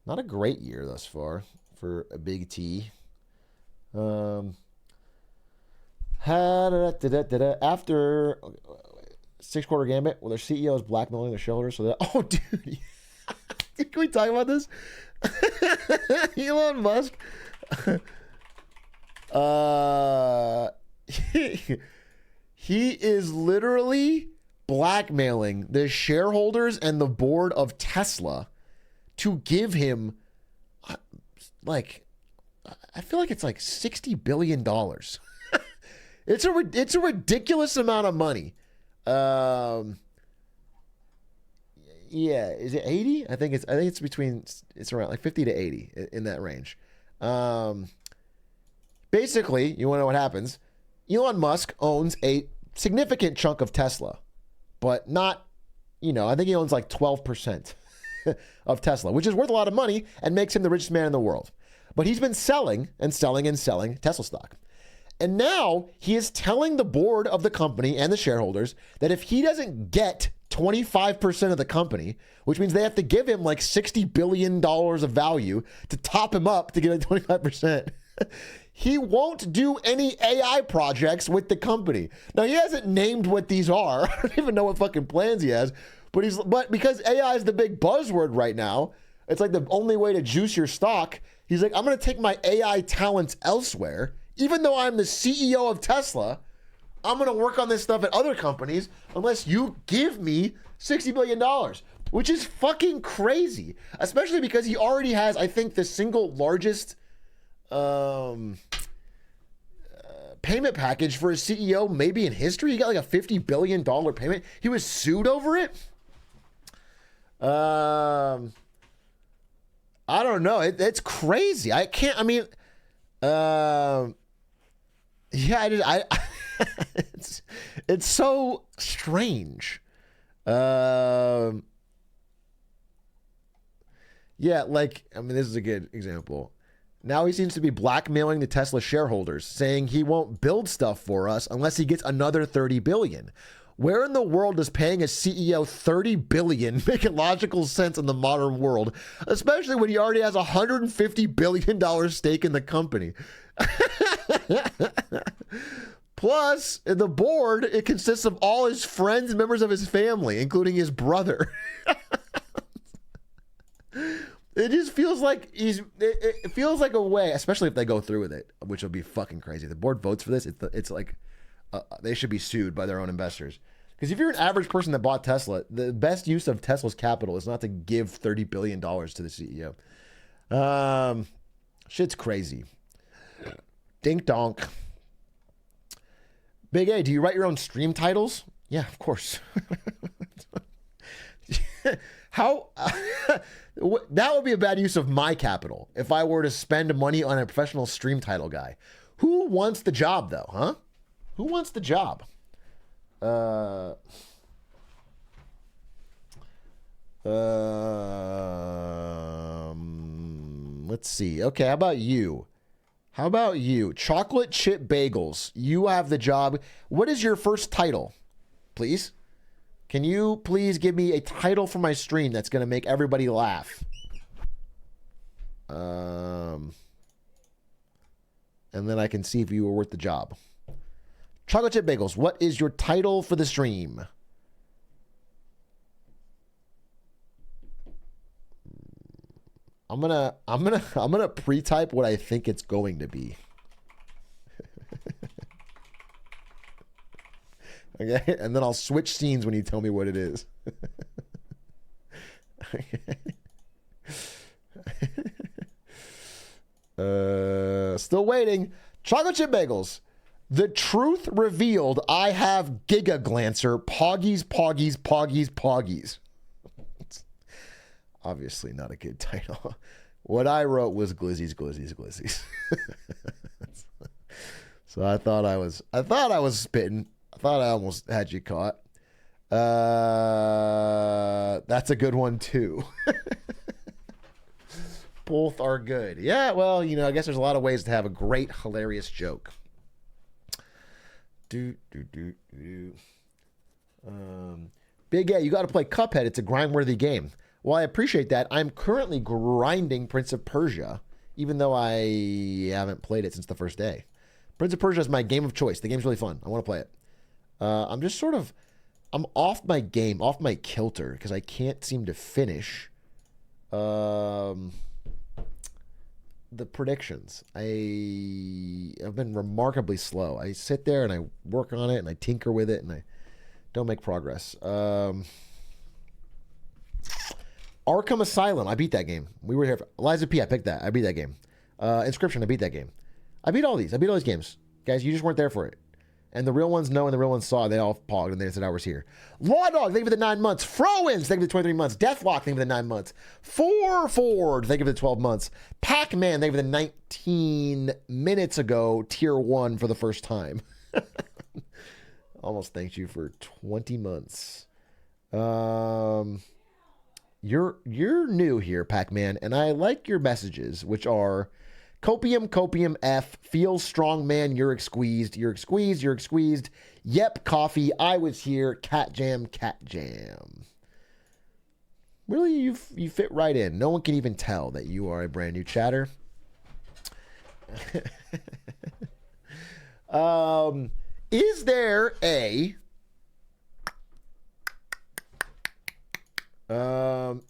Speaker 2: Not a great year thus far for a big T. After 6-quarter gambit, well, their CEO is blackmailing their shareholders. So that, oh, dude, can we talk about this? Elon Musk. He is literally blackmailing the shareholders and the board of Tesla to give him, like, I feel like it's like $60 billion. It's a ridiculous amount of money. Yeah, is it 80? I think it's between, it's around like 50 to 80 in that range. Basically, you want to know what happens? Elon Musk owns a significant chunk of Tesla, but not, I think he owns like 12% of Tesla, which is worth a lot of money and makes him the richest man in the world. But he's been selling and selling and selling Tesla stock. And now he is telling the board of the company and the shareholders that if he doesn't get 25% of the company, which means they have to give him like $60 billion of value to top him up to get a 25%, he won't do any AI projects with the company. Now, he hasn't named what these are. I don't even know what fucking plans he has. But because AI is the big buzzword right now, it's like the only way to juice your stock. He's like, I'm going to take my AI talents elsewhere. Even though I'm the CEO of Tesla, I'm going to work on this stuff at other companies unless you give me $60 billion, which is fucking crazy, especially because he already has, I think, the single largest payment package for a CEO maybe in history. He got like a $50 billion payment. He was sued over it. I don't know. It's crazy. Yeah, it's so strange. Yeah, like, this is a good example. Now he seems to be blackmailing the Tesla shareholders, saying he won't build stuff for us unless he gets another $30 billion. Where in the world does paying a CEO $30 billion make a logical sense in the modern world, especially when he already has a $150 billion stake in the company? Plus, the board, it consists of all his friends and members of his family, including his brother. It just feels like it feels like a way, especially if they go through with it, which will be fucking crazy. The board votes for this. It's like they should be sued by their own investors. Because if you're an average person that bought Tesla, the best use of Tesla's capital is not to give $30 billion to the CEO. Shit's crazy. Dink donk. Big A, do you write your own stream titles? Yeah, of course. How? That would be a bad use of my capital if I were to spend money on a professional stream title guy. Who wants the job, though, huh? Who wants the job? Let's see. Okay, how about you? Chocolate chip bagels. You have the job. What is your first title, please? Can you please give me a title for my stream that's going to make everybody laugh? And then I can see if you were worth the job. Chocolate chip bagels. What is your title for the stream? I'm gonna pre-type what I think it's going to be. Okay, and then I'll switch scenes when you tell me what it is. Still waiting. Chocolate chip bagels. The truth revealed, I have Giga Glancer, Poggies, Poggies, Poggies, Poggies. It's obviously not a good title. What I wrote was Glizzies, Glizzies, Glizzies. So I thought I was spitting. I thought I almost had you caught. That's a good one too. Both are good. Yeah, well, you know, I guess there's a lot of ways to have a great, hilarious joke. Big A, you got to play Cuphead. It's a grind-worthy game. Well, I appreciate that. I'm currently grinding Prince of Persia, even though I haven't played it since the first day. Prince of Persia is my game of choice. The game's really fun. I want to play it. I'm just sort of... I'm off my game, off my kilter, because I can't seem to finish the predictions. I've been remarkably slow. I sit there and I work on it and I tinker with it and I don't make progress. Arkham Asylum, I beat that game. We were here. Liza P, I picked that. I beat that game. Inscription, I beat that game. I beat all these games. Guys, you just weren't there for it. And the real ones know and the real ones saw. They all pogged and they said I was here. Law Dog, thank you for the 9 months. Frowins, thank you for the 23 months. Deathlock, thank you for the 9 months. Ford, thank you for the 12 months. Pac-Man, thank you for the 19 minutes ago. Tier 1 for the first time. Almost thanked you for 20 months. You're new here, Pac-Man, and I like your messages, which are... Copium F, feels strong man, you're squeezed. Yep, coffee, I was here, cat jam. Really, you fit right in. No one can even tell that you are a brand new chatter. Is there a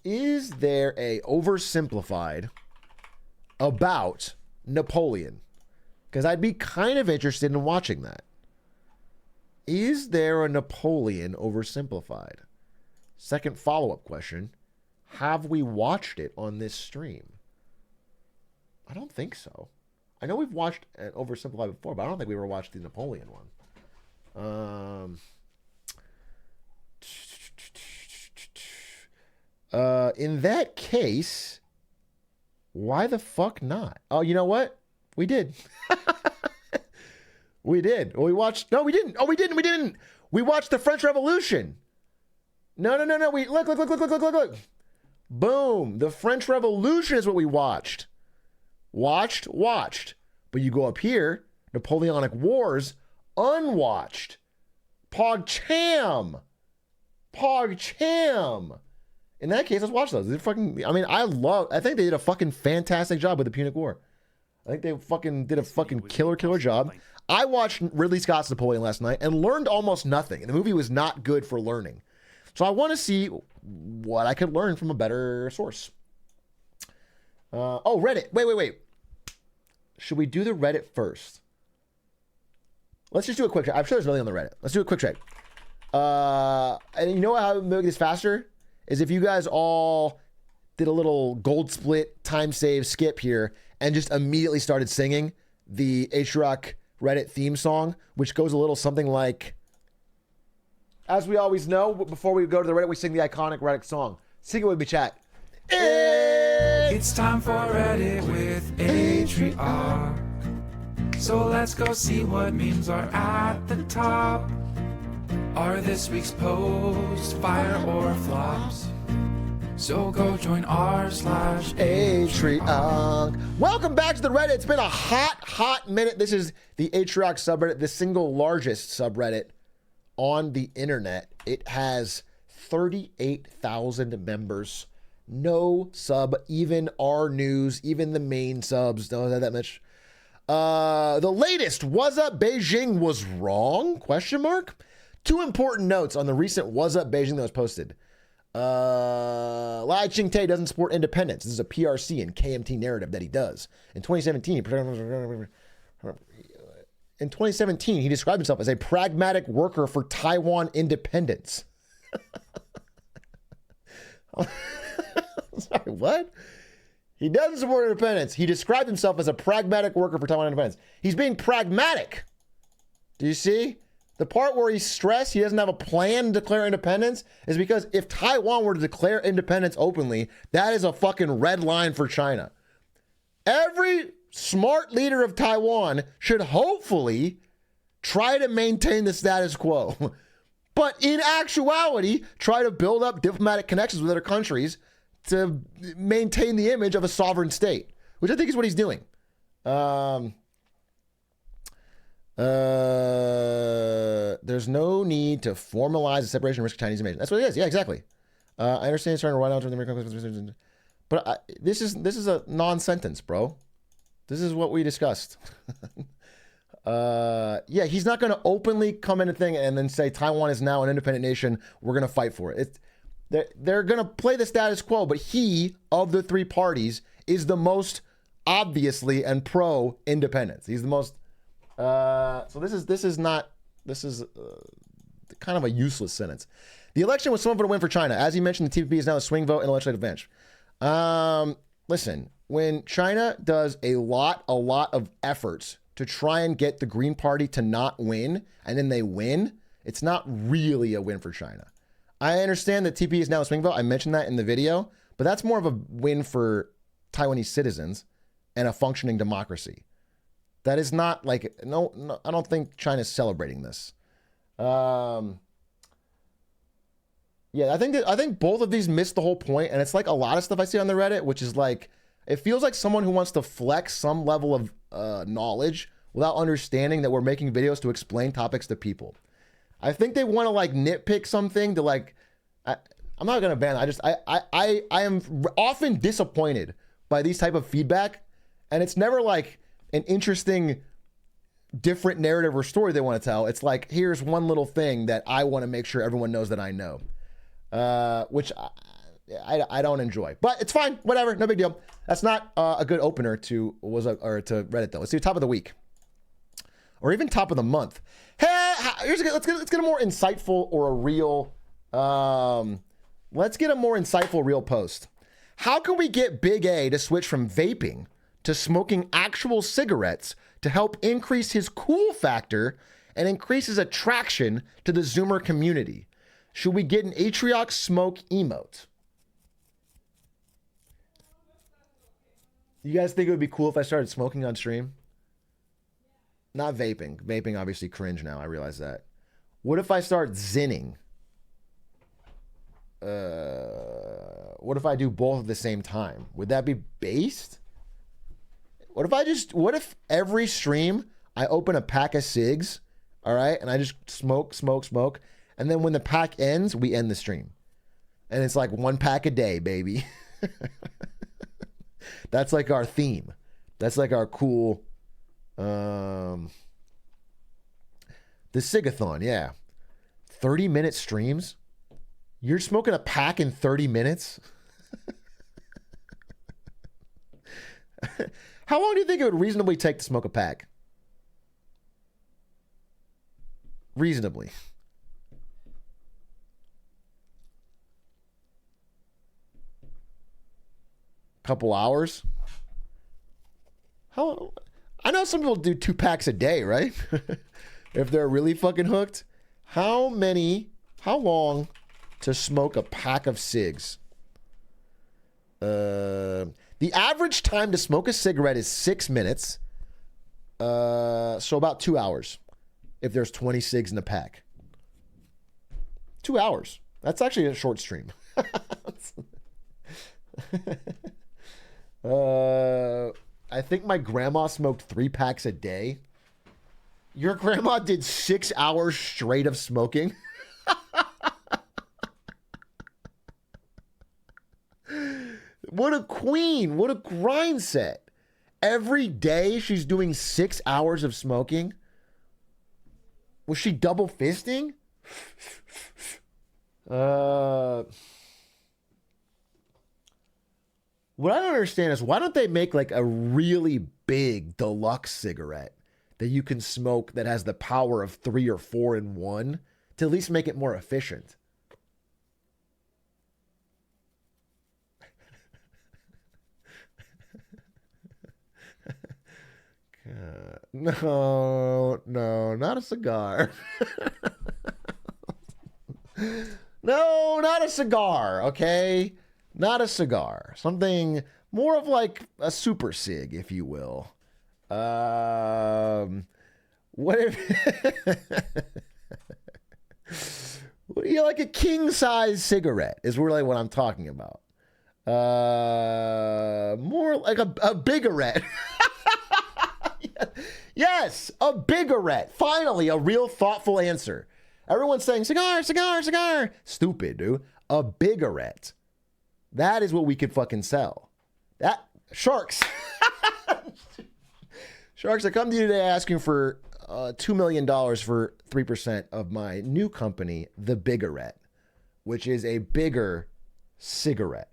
Speaker 2: oversimplified about Napoleon? Because I'd be kind of interested in watching that. Is there a Napoleon oversimplified? Second follow-up question. Have we watched it on this stream? I don't think so. I know we've watched an oversimplified before, but I don't think we ever watched the Napoleon one. In that case... Why the fuck not? Oh, you know what? We did. We did. We watched... No, we didn't. Oh, we didn't. We watched the French Revolution. No. We look. Boom. The French Revolution is what we watched. Watched. But you go up here, Napoleonic Wars, unwatched. PogChamp. In that case, let's watch those. I think they did a fucking fantastic job with the Punic War. I think they fucking did a fucking killer job. I watched Ridley Scott's Napoleon last night and learned almost nothing. The movie was not good for learning. So I want to see what I could learn from a better source. Reddit. Wait. Should we do the Reddit first? Let's just do a quick check. I'm sure there's nothing on the Reddit. Let's do a quick check. And you know how we make this faster? Is if you guys all did a little gold split time save skip here and just immediately started singing the Atrioc Reddit theme song, which goes a little something like, as we always know, before we go to the Reddit, we sing the iconic Reddit song. Sing it with me, chat.
Speaker 5: It's time for Reddit with Atrioc. So let's go see what memes are at the top. Are this week's posts fire or flops? So go join r/Atrioc.
Speaker 2: Welcome back to the Reddit. It's been a hot minute. This is the Atrioc subreddit, the single largest subreddit on the internet. It has 38,000 members. No sub, even our news, even the main subs don't have that much. The latest, was up Beijing was wrong? ? Two important notes on the recent Was Up Beijing that was posted. Lai Ching-te doesn't support independence. This is a PRC and KMT narrative that he does. In 2017, he described himself as a pragmatic worker for Taiwan independence. Sorry, what? He doesn't support independence. He described himself as a pragmatic worker for Taiwan independence. He's being pragmatic. Do you see? The part where he's stressed he doesn't have a plan to declare independence is because if Taiwan were to declare independence openly, that is a fucking red line for China. Every smart leader of Taiwan should hopefully try to maintain the status quo. But in actuality, try to build up diplomatic connections with other countries to maintain the image of a sovereign state, which I think is what he's doing. There's no need to formalize the separation risk of Chinese invasion. That's what it is. Yeah, exactly. I understand it's trying to run out to the American, but this is a non-sentence, bro. This is what we discussed. Yeah, he's not going to openly come in a thing and then say Taiwan is now an independent nation. We're going to fight for it. They're going to play the status quo, but he, of the three parties, is the most obviously and pro-independence. He's the most. So this is kind of a useless sentence. The election was somewhat of a win for China. As you mentioned, the TPP is now a swing vote in the legislative bench. Listen, when China does a lot of efforts to try and get the Green Party to not win, and then they win, it's not really a win for China. I understand that TPP is now a swing vote. I mentioned that in the video, but that's more of a win for Taiwanese citizens and a functioning democracy. That is not like, no, I don't think China's celebrating this. Yeah, I think both of these missed the whole point, and it's like a lot of stuff I see on the Reddit, which is like, it feels like someone who wants to flex some level of knowledge without understanding that we're making videos to explain topics to people. I think they want to like nitpick something to like, I'm not going to ban it. I am often disappointed by these type of feedback, and it's never like an interesting, different narrative or story they want to tell. It's like, here's one little thing that I want to make sure everyone knows that I know, which I don't enjoy, but it's fine. Whatever. No big deal. That's not a good opener to Reddit though. Let's do top of the week or even top of the month. Hey, let's get a more insightful or a real, let's get a more insightful real post. How can we get Big A to switch from vaping to smoking actual cigarettes to help increase his cool factor and increase his attraction to the Zoomer community? Should we get an Atrioc smoke emote? You guys think it would be cool if I started smoking on stream? Not vaping. Vaping, obviously cringe now. I realize that. What if I start zinning? What if I do both at the same time? Would that be based? What if every stream I open a pack of cigs, all right, and I just smoke, and then when the pack ends, we end the stream. And it's like one pack a day, baby. That's like our theme. That's like our cool, the Cigathon, yeah. 30-minute streams? You're smoking a pack in 30 minutes? How long do you think it would reasonably take to smoke a pack? Reasonably. Couple hours? How? I know some people do 2 packs a day, right? If they're really fucking hooked. How long to smoke a pack of cigs? The average time to smoke a cigarette is 6 minutes. So about 2 hours if there's 20 cigs in a pack. 2 hours. That's actually a short stream. I think my grandma smoked 3 packs a day. Your grandma did 6 hours straight of smoking? What a queen. What a grind set. Every day she's doing 6 hours of smoking. Was she double fisting? What I don't understand is why don't they make like a really big deluxe cigarette that you can smoke that has the power of 3 or 4 in one to at least make it more efficient? No. No, not a cigar. No, not a cigar, okay? Not a cigar. Something more of like a super cig, if you will. What if... What do you like? A king-size cigarette is really what I'm talking about. More like a biggerette. Yes, a biggerette. Finally, a real thoughtful answer. Everyone's saying cigar, cigar, cigar. Stupid, dude. A biggerette. That is what we could fucking sell. That sharks. Sharks, I come to you today asking for $2 million for 3% of my new company, The Biggerette, which is a bigger cigarette.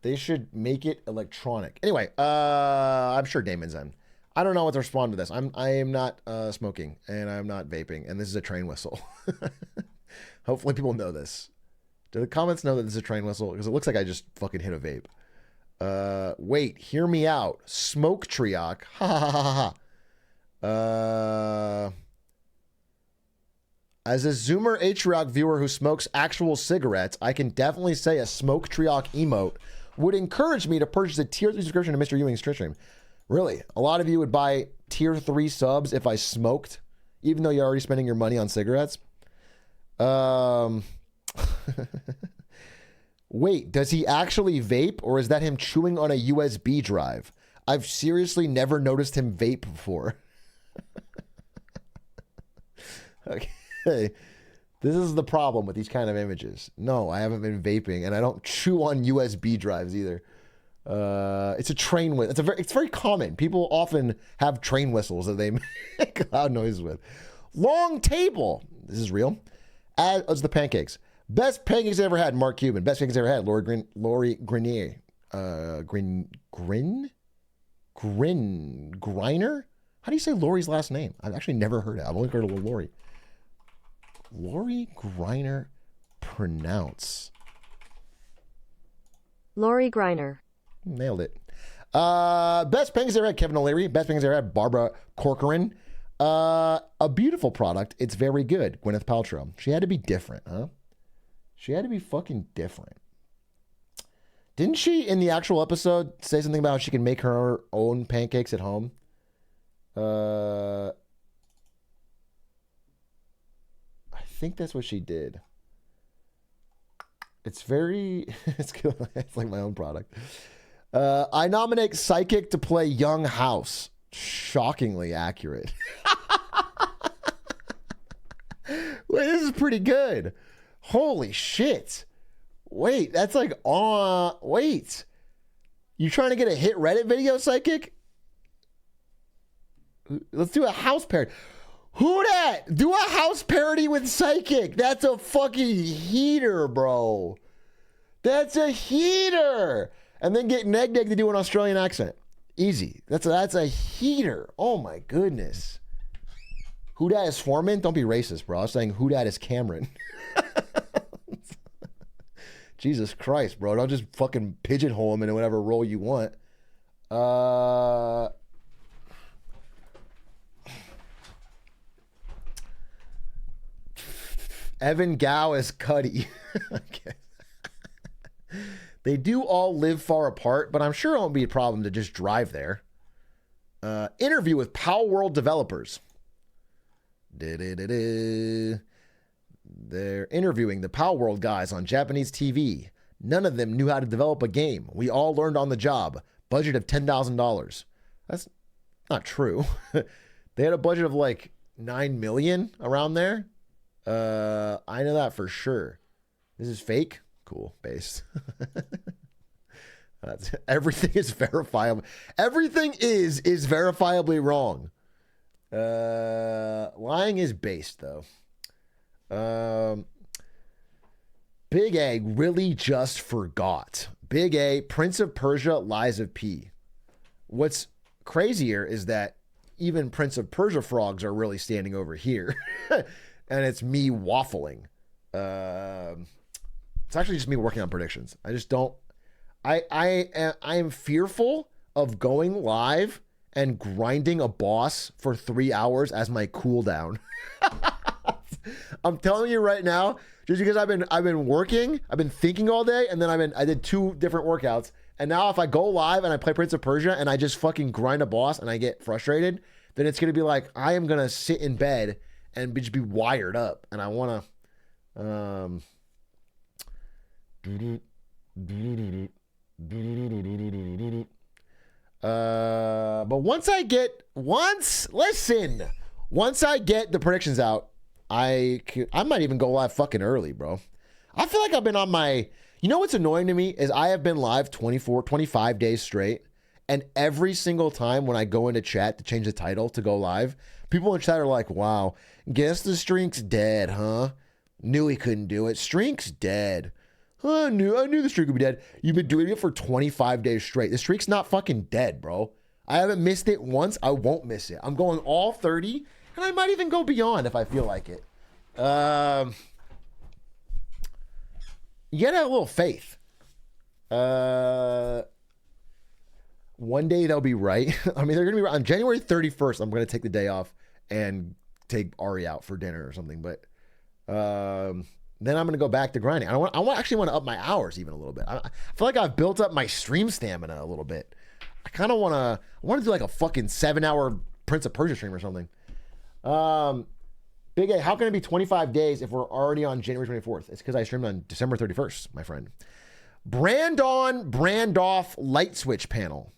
Speaker 2: They should make it electronic. Anyway, I'm sure Damon's in. I don't know what to respond to this. I am not smoking and I'm not vaping, and this is a train whistle. Hopefully people know this. Do the comments know that this is a train whistle? Because it looks like I just fucking hit a vape. Wait, hear me out. Smoke Atrioc. Ha ha ha ha. As a Zoomer Atrioc viewer who smokes actual cigarettes, I can definitely say a Smoke Atrioc emote would encourage me to purchase a tier 3 subscription to Mr. Ewing's Twitch stream. Really? A lot of you would buy tier 3 subs if I smoked, even though you're already spending your money on cigarettes? Wait, does he actually vape, or is that him chewing on a USB drive? I've seriously never noticed him vape before. Okay. This is the problem with these kind of images. No, I haven't been vaping, and I don't chew on USB drives either. It's a train whistle. It's very common. People often have train whistles that they make loud noises with. Long table. This is real. As the pancakes. Best pancakes I ever had, Mark Cuban. Best pancakes I ever had, Lori Grenier. Griner? How do you say Lori's last name? I've actually never heard it. I've only heard of Lori. Lori Griner pronounce.
Speaker 6: Lori Griner.
Speaker 2: Nailed it. Best pancakes I ever had, Kevin O'Leary. Best pancakes I ever had, Barbara Corcoran. A beautiful product. It's very good, Gwyneth Paltrow. She had to be different, huh? She had to be fucking different. Didn't she, in the actual episode, say something about how she can make her own pancakes at home? I think that's what she did. It's very... It's like my own product. I nominate Psychic to play Young House. Shockingly accurate. Wait, this is pretty good. Holy shit. Wait, that's like wait. You trying to get a hit Reddit video, Psychic? Let's do a house parody. Who dat? Do a house parody with Psychic. That's a fucking heater, bro. That's a heater. And then get Neg Neg to do an Australian accent. Easy. That's a heater. Oh my goodness. Who dat is Foreman? Don't be racist, bro. I was saying who dat is Cameron. Jesus Christ, bro. Don't just fucking pigeonhole him into whatever role you want. Evan Gao is Cuddy. Okay. They do all live far apart, but I'm sure it won't be a problem to just drive there. Interview with Power World developers. They're interviewing the Power World guys on Japanese TV. None of them knew how to develop a game. We all learned on the job. Budget of $10,000. That's not true. They had a budget of like $9 million around there. I know that for sure. This is fake. Cool. Base. Everything is verifiable. Everything is verifiably wrong. Lying is based though. Big A really just forgot. Big A, Prince of Persia, Lies of P. What's crazier is that even Prince of Persia frogs are really standing over here. And it's me waffling. It's actually just me working on predictions. I just don't. I am fearful of going live and grinding a boss for 3 hours as my cooldown. I'm telling you right now, just because I've been working, I've been thinking all day, and then I did 2 different workouts, and now if I go live and I play Prince of Persia and I just fucking grind a boss and I get frustrated, then it's gonna be like I am gonna sit in bed and just be wired up, and I wanna. But once I get the predictions out, I might even go live fucking early, bro. I feel like I've been on my, you know what's annoying to me is I have been live 25 days straight, and every single time when I go into chat to change the title to go live, people in chat are like, wow, guess the streak's dead, huh? Knew he couldn't do it. Streak's dead. I knew the streak would be dead. You've been doing it for 25 days straight. The streak's not fucking dead, bro. I haven't missed it once. I won't miss it. I'm going all 30, and I might even go beyond if I feel like it. You gotta have a little faith. One day they'll be right. I mean, they're gonna be right. On January 31st, I'm gonna take the day off and take Ari out for dinner or something. But then I'm gonna go back to grinding. Actually want to up my hours even a little bit. I feel like I've built up my stream stamina a little bit. I kind of want to do like a fucking 7-hour Prince of Persia stream or something. Big A, how can it be 25 days if we're already on January 24th? It's because I streamed on December 31st, my friend. Brand on, brand off light switch panel.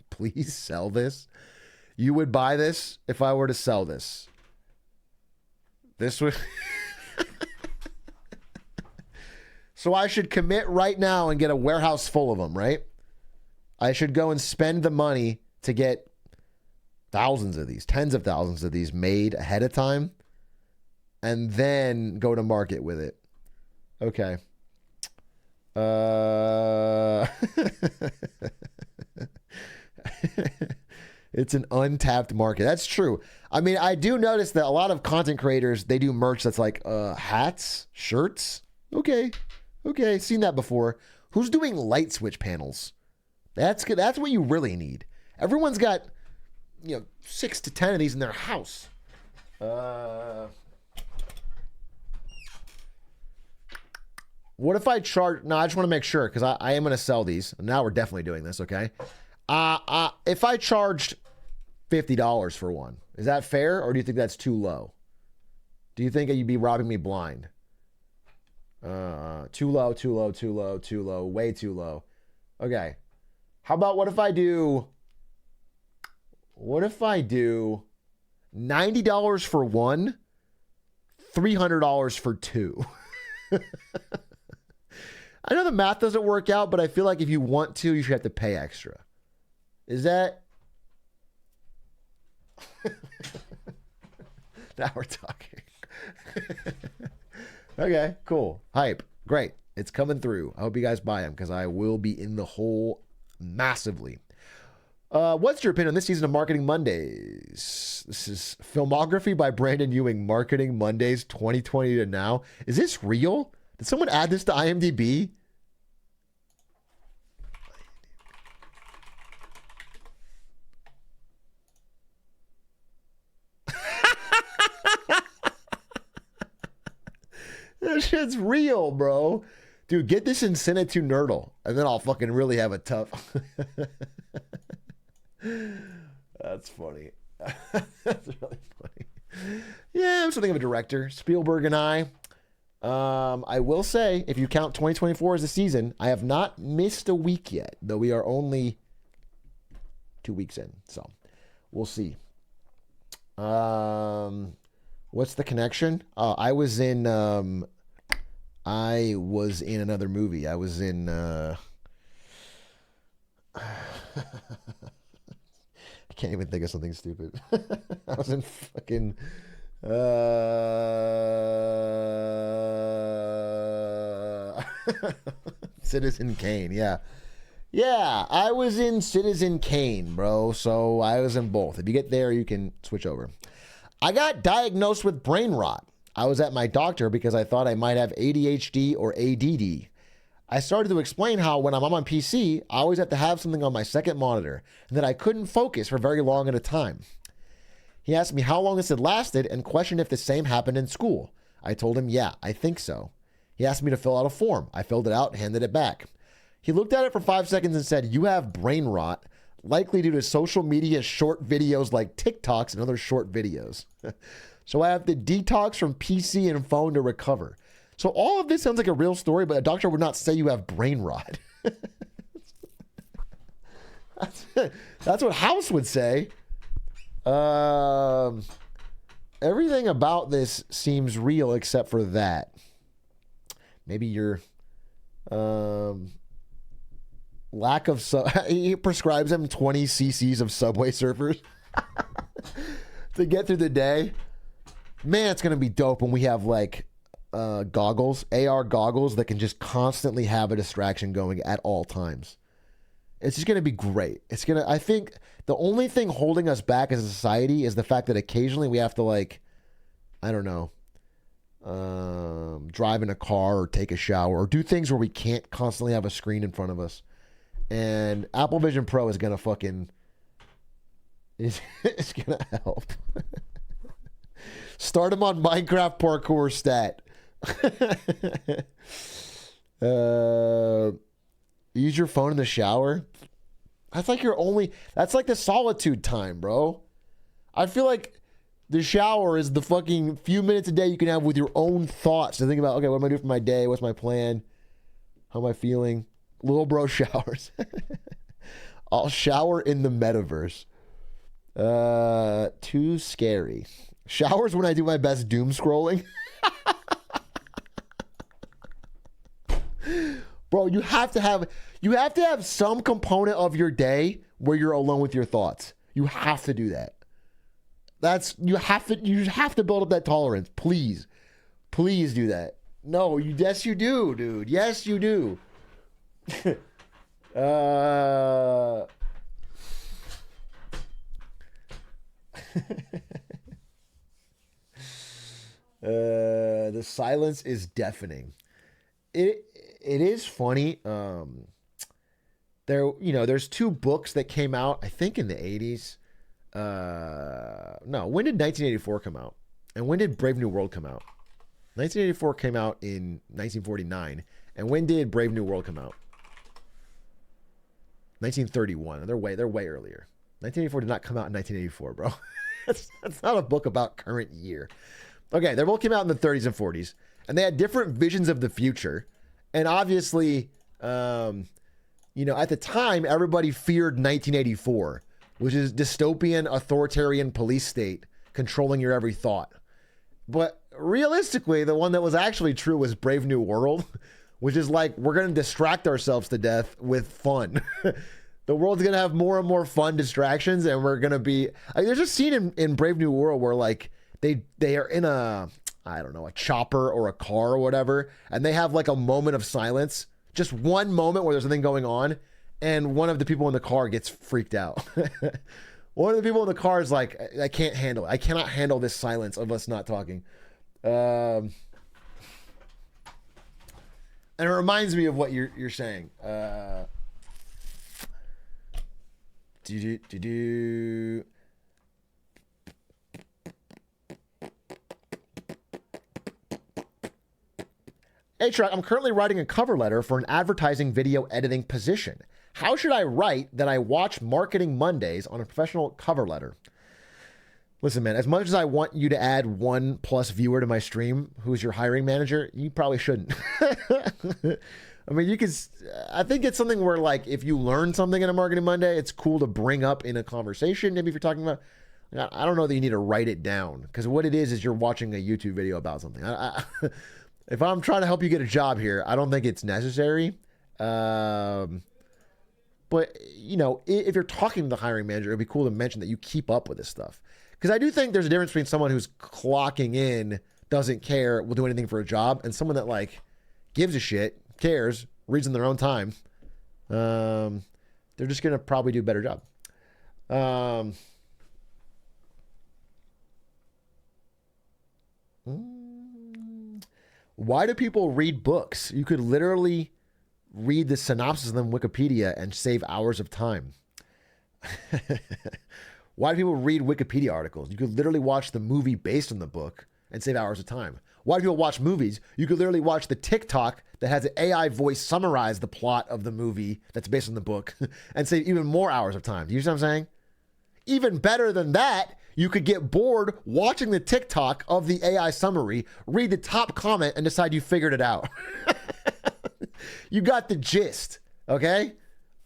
Speaker 2: Please sell this. You would buy this if I were to sell this. This would. So I should commit right now and get a warehouse full of them, right? I should go and spend the money to get thousands of these, tens of thousands of these made ahead of time, and then go to market with it. Okay. It's an untapped market. That's true. I mean, I do notice that a lot of content creators, they do merch that's like hats, shirts. Okay, seen that before. Who's doing light switch panels? That's good. That's what you really need. Everyone's got, 6 to 10 of these in their house. What if I charge? No, I just want to make sure because I am going to sell these. Now we're definitely doing this. Okay. If I charged $50 for one, is that fair, or do you think that's too low? Do you think you'd be robbing me blind? Too low, way too low. Okay. How about what if I do $90 for one, $300 for two? I know the math doesn't work out, but I feel like if you want to, you should have to pay extra. Is that? Now we're talking. Okay, cool. Hype. Great. It's coming through. I hope you guys buy them because I will be in the hole massively. What's your opinion on this season of Marketing Mondays? This is Filmography by Brandon Ewing, Marketing Mondays 2020 to now. Is this real? Did someone add this to IMDb? That shit's real, bro. Dude, get this and send it to Nerdle, and then I'll fucking really have a tough... That's funny. That's really funny. Yeah, I'm something of a director. Spielberg and I will say, if you count 2024 as a season, I have not missed a week yet, though we are only 2 weeks in. So we'll see. What's the connection? I was in another movie. I was in I can't even think of something stupid. I was in fucking Citizen Kane. Yeah. Yeah, I was in Citizen Kane, bro. So I was in both. If you get there, you can switch over. I got diagnosed with brain rot. I was at my doctor because I thought I might have ADHD or ADD. I started to explain how when I'm on my PC, I always have to have something on my second monitor and that I couldn't focus for very long at a time. He asked me how long this had lasted and questioned if the same happened in school. I told him, yeah, I think so. He asked me to fill out a form. I filled it out and handed it back. He looked at it for 5 seconds and said, you have brain rot, likely due to social media short videos like TikToks and other short videos. So I have to detox from PC and phone to recover. So all of this sounds like a real story, but a doctor would not say you have brain rot. That's what House would say. Everything about this seems real except for that. Maybe your lack of he prescribes him 20 cc's of Subway Surfers to get through the day. Man, it's gonna be dope when we have like goggles, AR goggles that can just constantly have a distraction going at all times. It's just gonna be great. I think the only thing holding us back as a society is the fact that occasionally we have to, like, I don't know, drive in a car or take a shower or do things where we can't constantly have a screen in front of us. And Apple Vision Pro is gonna it's gonna help. Start him on Minecraft parkour stat. Use your phone in the shower. That's like that's like the solitude time, bro. I feel like the shower is the fucking few minutes a day you can have with your own thoughts to think about, okay, what am I doing for my day? What's my plan? How am I feeling? Little bro showers. I'll shower in the metaverse. Too scary. Showers when I do my best doom scrolling. Bro, you have to have some component of your day where you're alone with your thoughts. You have to do that. You have to build up that tolerance. Please do that. No, yes you do, dude. Yes you do. The silence is deafening. It is funny. There's 2 books that came out, I think in the 80s. No, when did 1984 come out? And when did Brave New World come out? 1984 came out in 1949. And when did Brave New World come out? 1931. They're way earlier. 1984 did not come out in 1984, bro. That's not a book about current year. Okay, they both came out in the 30s and 40s, and they had different visions of the future. And obviously, at the time, everybody feared 1984, which is dystopian, authoritarian police state controlling your every thought. But realistically, the one that was actually true was Brave New World, which is like, we're going to distract ourselves to death with fun. The world's going to have more and more fun distractions, and we're going to be... there's a scene in Brave New World where, like, they are in a chopper or a car or whatever, and they have, like, a moment of silence. Just one moment where there's nothing going on, and one of the people in the car gets freaked out. One of the people in the car is like, I can't handle it. I cannot handle this silence of us not talking. And it reminds me of what you're saying. Atrioc, I'm currently writing a cover letter for an advertising video editing position. How should I write that I watch Marketing Mondays on a professional cover letter? Listen, man, as much as I want you to add 1+ viewer to my stream, who's your hiring manager, you probably shouldn't. I mean, I think it's something where, like, if you learn something in a Marketing Monday, it's cool to bring up in a conversation. Maybe if you're talking about, I don't know that you need to write it down, because what it is you're watching a YouTube video about something. If I'm trying to help you get a job here, I don't think it's necessary. But, if you're talking to the hiring manager, it'd be cool to mention that you keep up with this stuff. Because I do think there's a difference between someone who's clocking in, doesn't care, will do anything for a job, and someone that, like, gives a shit, cares, reads in their own time. They're just going to probably do a better job. Why do people read books? You could literally read the synopsis of them on Wikipedia and save hours of time. Why do people read Wikipedia articles? You could literally watch the movie based on the book and save hours of time. Why do people watch movies? You could literally watch the TikTok that has an AI voice summarize the plot of the movie that's based on the book and save even more hours of time. Do you see what I'm saying? Even better than that, you could get bored watching the TikTok of the AI summary, read the top comment, and decide you figured it out. You got the gist, okay?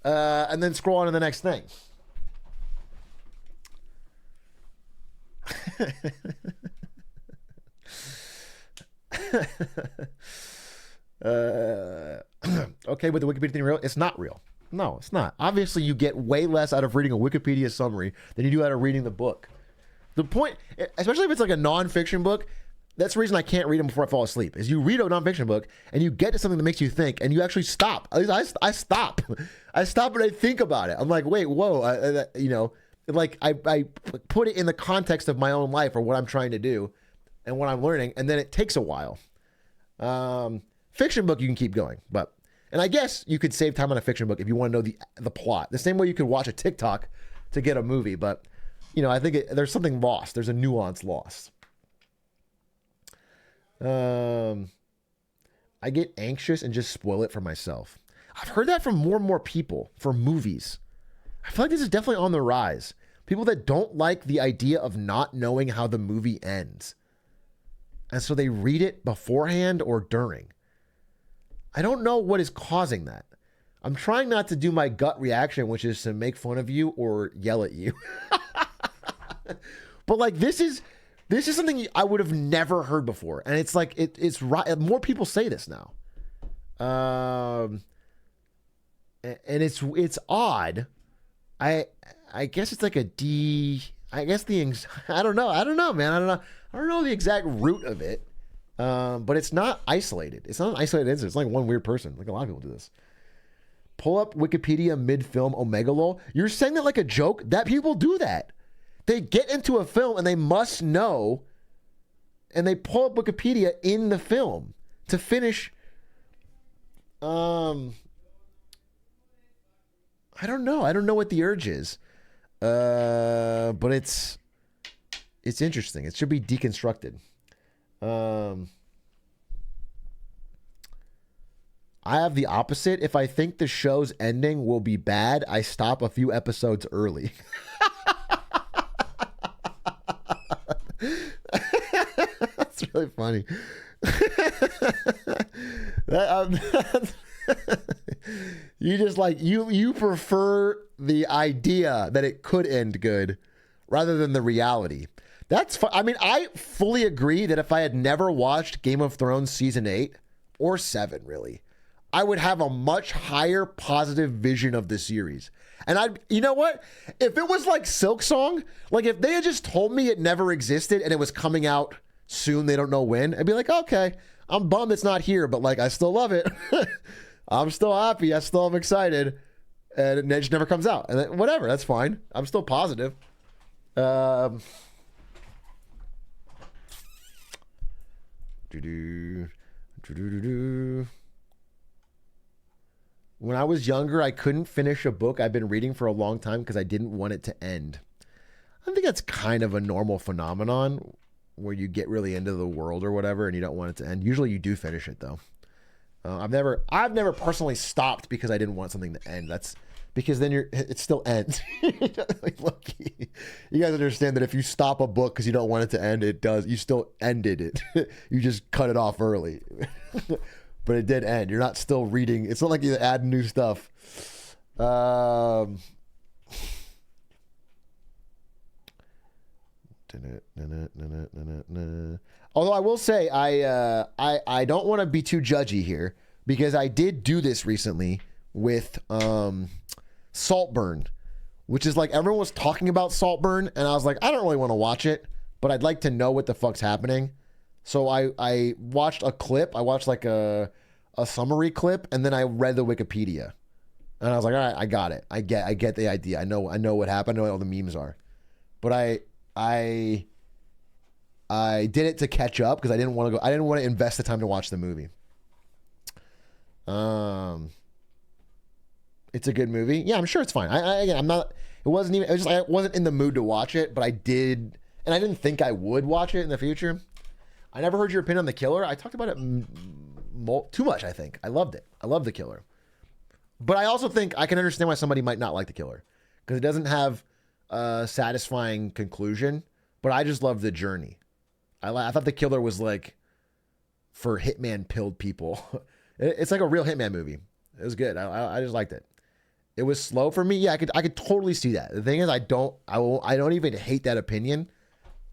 Speaker 2: And then scroll on to the next thing. Okay, with the Wikipedia thing real? It's not real. No, it's not. Obviously, you get way less out of reading a Wikipedia summary than you do out of reading the book. The point, especially if it's like a nonfiction book, that's the reason I can't read them before I fall asleep, is you read a nonfiction book and you get to something that makes you think and you actually stop. At least I stop. I stop and I think about it. I'm like, wait, whoa, you know, like I put it in the context of my own life or what I'm trying to do and what I'm learning, and then it takes a while. Fiction book, you can keep going, and I guess you could save time on a fiction book if you want to know the plot. The same way you could watch a TikTok to get a movie, but you know, I think there's something lost. There's a nuance lost. I get anxious and just spoil it for myself. I've heard that from more and more people for movies. I feel like this is definitely on the rise. People that don't like the idea of not knowing how the movie ends. And so they read it beforehand or during. I don't know what is causing that. I'm trying not to do my gut reaction, which is to make fun of you or yell at you. But like, this is something I would have never heard before. And it's like, it's right. More people say this now. And it's odd. I guess it's like I don't know, man. I don't know the exact root of it. But it's not isolated. It's not an isolated incident. It's like one weird person. Like a lot of people do this. Pull up Wikipedia mid-film Omega lol. You're saying that like a joke? That people do that. They get into a film and they must know, and they pull up Wikipedia in the film to finish. I don't know. I don't know what the urge is. But it's interesting. It should be deconstructed. I have the opposite. If I think the show's ending will be bad, I stop a few episodes early. That's really funny. You just like you prefer the idea that it could end good rather than the reality. That's I mean, I fully agree that if I had never watched Game of Thrones season 8 or 7, really, I would have a much higher positive vision of the series. And you know what? If it was like Silk Song, like if they had just told me it never existed and it was coming out soon, they don't know when, I'd be like, okay, I'm bummed it's not here, but like, I still love it. I'm still happy. I still am excited. And it just never comes out. And then, whatever, that's fine. I'm still positive. When I was younger, I couldn't finish a book I've been reading for a long time because I didn't want it to end. I think that's kind of a normal phenomenon where you get really into the world or whatever and you don't want it to end. Usually you do finish it though. I've never personally stopped because I didn't want something to end. That's because then it still ends. Like, look, you guys understand that if you stop a book because you don't want it to end, it does. You still ended it. You just cut it off early. But it did end. You're not still reading. It's not like you add new stuff. Although I will say, I don't want to be too judgy here because I did do this recently with Saltburn, which is like everyone was talking about Saltburn, and I was like, I don't really want to watch it, but I'd like to know what the fuck's happening. So I watched a clip. I watched like a summary clip, and then I read the Wikipedia. And I was like, all right, I got it. I get the idea. I know what happened. I know what all the memes are. But I did it to catch up because I didn't want to invest the time to watch the movie. It's a good movie. Yeah, I'm sure it's fine. I'm not. It wasn't even. It was just I wasn't in the mood to watch it, but I did, and I didn't think I would watch it in the future. I never heard your opinion on The Killer. I talked about it too much. I think I loved it. I love The Killer, but I also think I can understand why somebody might not like The Killer because it doesn't have a satisfying conclusion. But I just love the journey. I thought The Killer was like for hitman pilled people. It's like a real hitman movie. It was good. I just liked it. It was slow for me. Yeah, I could totally see that. The thing is, I don't even hate that opinion.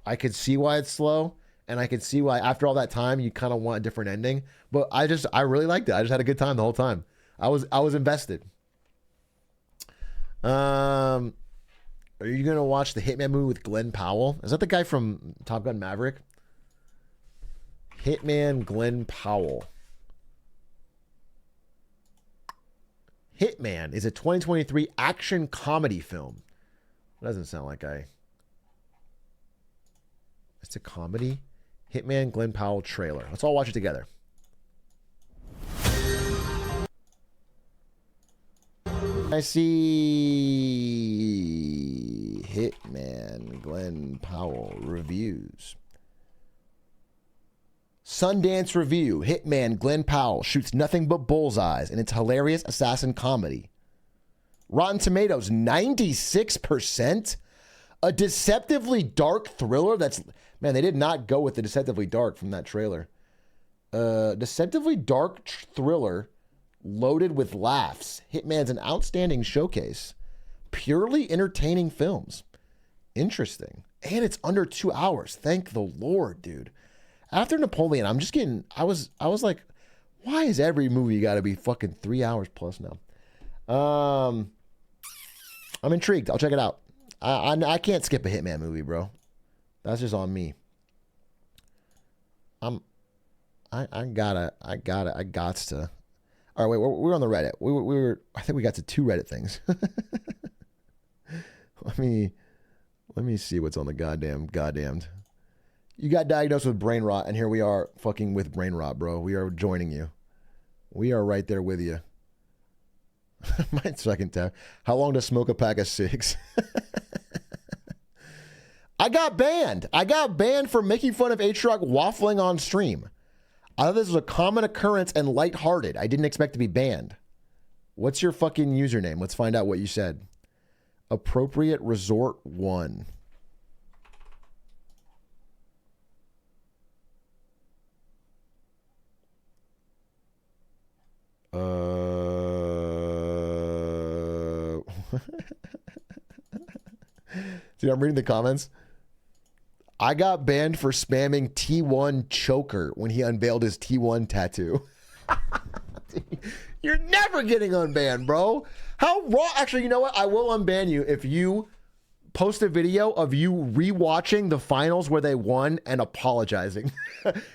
Speaker 2: I could see why it's slow, and I could see why after all that time you kind of want a different ending. But I really liked it. I just had a good time the whole time. I was invested. Are you gonna watch the Hitman movie with Glenn Powell? Is that the guy from Top Gun Maverick? Hitman Glenn Powell. Hitman is a 2023 action comedy film. Doesn't sound like it's a comedy. Hitman Glenn Powell trailer. Let's all watch it together. I see Hitman Glenn Powell reviews. Sundance Review, Hitman Glenn Powell shoots nothing but bullseyes in its hilarious assassin comedy. Rotten Tomatoes, 96%. A deceptively dark thriller man, they did not go with the deceptively dark from that trailer. Deceptively dark thriller loaded with laughs. Hitman's an outstanding showcase. Purely entertaining films. Interesting. And it's under 2 hours. Thank the Lord, dude. After Napoleon, I'm just getting, I was like, why is every movie got to be fucking 3 hours plus now? I'm intrigued. I'll check it out. I can't skip a Hitman movie, bro. That's just on me. I gots to. All right, wait, we're on the Reddit. We were, I think we got to 2 Reddit things. Let me see what's on the goddamned. You got diagnosed with brain rot, and here we are fucking with brain rot, bro. We are joining you. We are right there with you. My second tab. How long to smoke a pack of cigs? I got banned. I got banned for making fun of Atrioc waffling on stream. I thought this was a common occurrence and lighthearted. I didn't expect to be banned. What's your fucking username? Let's find out what you said. Appropriate Resort 1. Dude, I'm reading the comments. I got banned for spamming T1 choker when he unveiled his T1 tattoo. You're never getting unbanned, bro. How raw? Actually, you know what? I will unban you if you post a video of you rewatching the finals where they won and apologizing.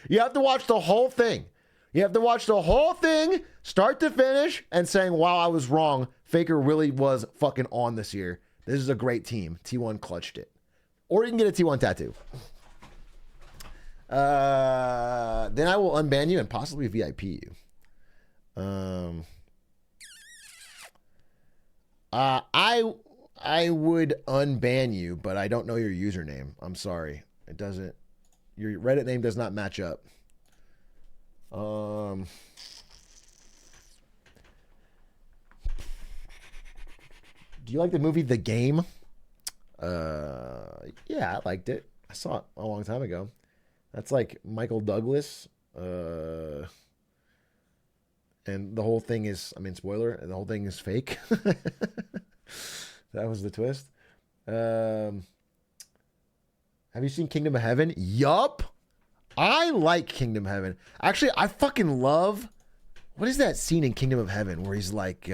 Speaker 2: You have to watch the whole thing. You have to watch the whole thing, start to finish, and saying, wow, I was wrong. Faker really was fucking on this year. This is a great team. T1 clutched it. Or you can get a T1 tattoo. Then I will unban you and possibly VIP you. I would unban you, but I don't know your username. I'm sorry. It doesn't. Your Reddit name does not match up. Do you like the movie The Game? Yeah, I liked it. I saw it a long time ago. That's like Michael Douglas. And the whole thing is, I mean, spoiler, the whole thing is fake. That was the twist. Have you seen Kingdom of Heaven? Yup. I like Kingdom of Heaven. Actually, I fucking love, what is that scene in Kingdom of Heaven where he's like,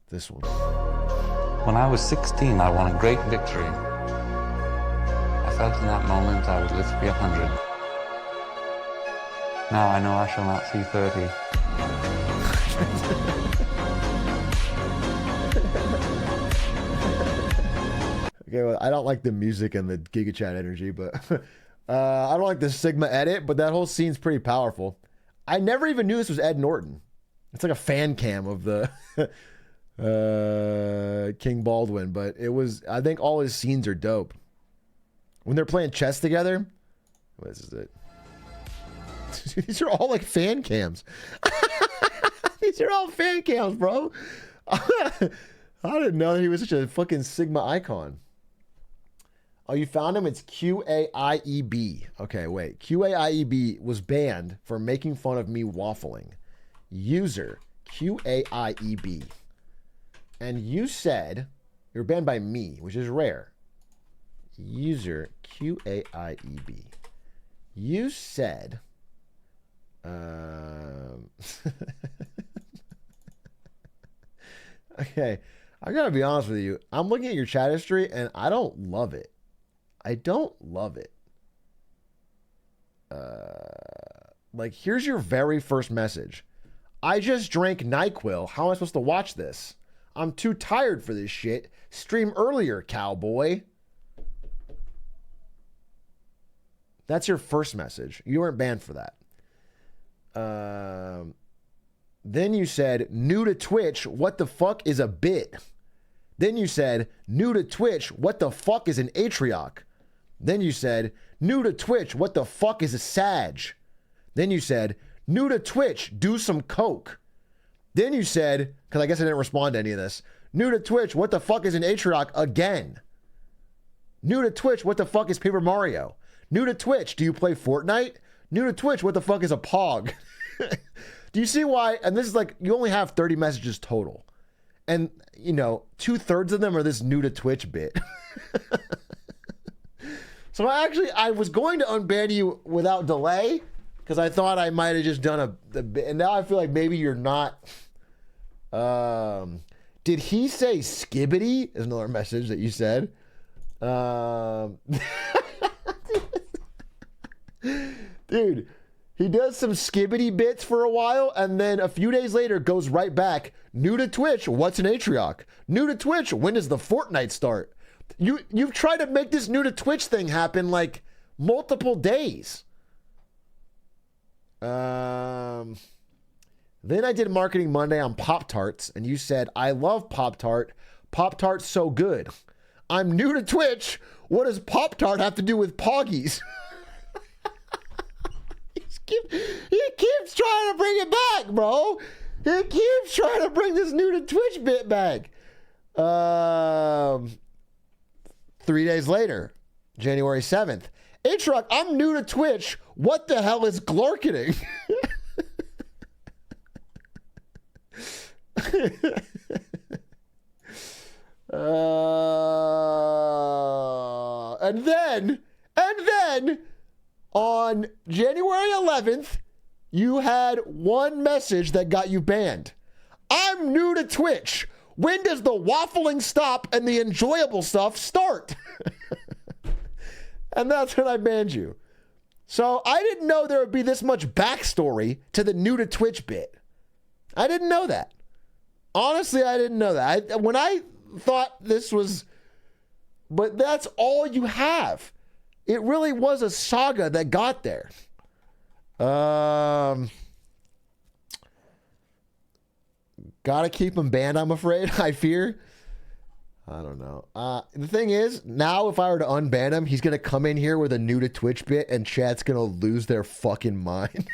Speaker 2: this one.
Speaker 6: When I was 16, I won a great victory. I felt in that moment I would live to be 100. Now I know I shall not see 30.
Speaker 2: Okay, well, I don't like the music and the Giga Chat energy, but I don't like the Sigma edit, but that whole scene's pretty powerful. I never even knew this was Ed Norton. It's like a fan cam of the King Baldwin, but it was, I think all his scenes are dope. When they're playing chess together, what is it? These are all like fan cams. These are all fan cams, bro. I didn't know he was such a fucking Sigma icon. Oh, you found him? It's QAIEB. Okay, wait. QAIEB was banned for making fun of me waffling. User QAIEB. And you said you're banned by me, which is rare. User QAIEB. You said okay, I gotta be honest with you. I'm looking at your chat history and I don't love it. I don't love it. Like, here's your very first message. I just drank NyQuil. How am I supposed to watch this? I'm too tired for this shit. Stream earlier, cowboy. That's your first message. You weren't banned for that. Then you said, new to Twitch, what the fuck is a bit? Then you said, new to Twitch, what the fuck is an Atrioc? Then you said, new to Twitch, what the fuck is a Sag? Then you said, new to Twitch, do some coke. Then you said, because I guess I didn't respond to any of this, new to Twitch, what the fuck is an Atrioc again? New to Twitch, what the fuck is Paper Mario? New to Twitch, do you play Fortnite? New to Twitch, what the fuck is a Pog? Do you see why? And this is like, you only have 30 messages total. And, you know, 2/3 of them are this new to Twitch bit. So I was going to unban you without delay because I thought I might have just done a bit. And now I feel like maybe you're not. Did he say skibbity? Is another message that you said. Dude, he does some skibbity bits for a while and then a few days later goes right back. New to Twitch, what's an Atrioc? New to Twitch, when does the Fortnite start? You've tried to make this new to Twitch thing happen like multiple days. Then I did Marketing Monday on Pop-Tarts and you said, I love Pop-Tart. Pop-Tart's so good. I'm new to Twitch. What does Pop-Tart have to do with Poggies? He keeps trying to bring it back, bro. He keeps trying to bring this new to Twitch bit back. 3 days later, January 7th. Atrioc, I'm new to Twitch. What the hell is glorketing? And then on January 11th, you had one message that got you banned. I'm new to Twitch. When does the waffling stop and the enjoyable stuff start? And that's when I banned you. So I didn't know there would be this much backstory to the new to Twitch bit. I didn't know that. Honestly, I didn't know that. When I thought this was... But that's all you have. It really was a saga that got there. Gotta keep him banned, I'm afraid. I fear. I don't know. The thing is, now if I were to unban him, he's gonna come in here with a new to Twitch bit and chat's gonna lose their fucking mind.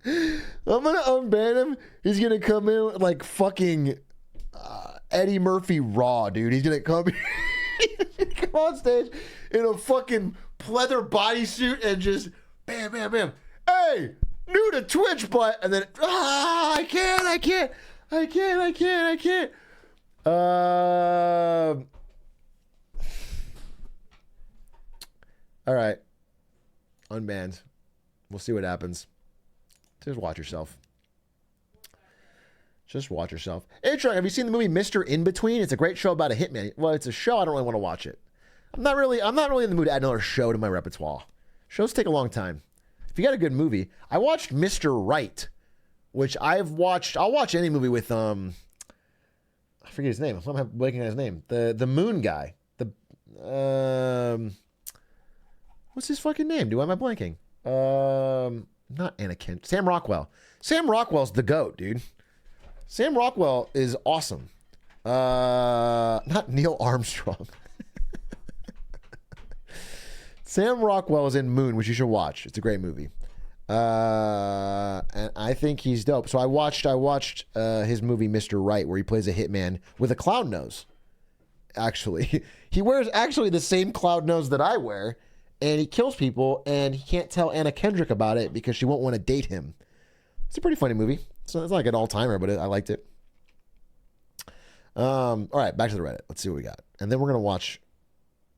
Speaker 2: I'm gonna unban him. He's gonna come in with like fucking Eddie Murphy Raw, dude. He's gonna come come on stage in a fucking pleather bodysuit and just bam, bam, bam. Hey, new to Twitch, but and then I can't. All right, unbanned. We'll see what happens. Just watch yourself. Just watch yourself. Atrioc, have you seen the movie Mr. In Between? It's a great show about a hitman. Well, it's a show. I don't really want to watch it. I'm not really in the mood to add another show to my repertoire. Shows take a long time. If you got a good movie, I watched Mr. Right, which I'll watch any movie with I forget his name. I'm blanking on his name. The Moon guy. What's his fucking name? Why am I blanking? Not Anakin. Sam Rockwell. Sam Rockwell's the GOAT, dude. Sam Rockwell is awesome. Not Neil Armstrong. Sam Rockwell is in Moon, which you should watch. It's a great movie. And I think he's dope. So I watched his movie Mr. Right, where he plays a hitman with a clown nose. Actually, he wears actually the same clown nose that I wear, and he kills people, and he can't tell Anna Kendrick about it because she won't want to date him. It's a pretty funny movie. So it's not like an all-timer, but I liked it. All right, back to the Reddit. Let's see what we got. And then we're going to watch...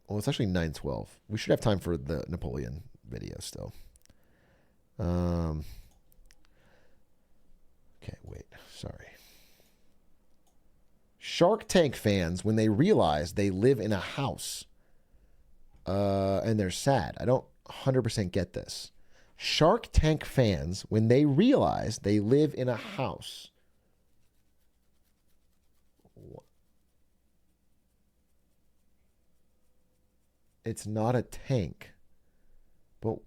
Speaker 2: Well, it's actually 9:12. We should have time for the Napoleon video still. Okay, wait. Sorry. Shark Tank fans, when they realize they live in a house, and they're sad. I don't 100% get this. Shark Tank fans, when they realize they live in a house. It's not a tank, but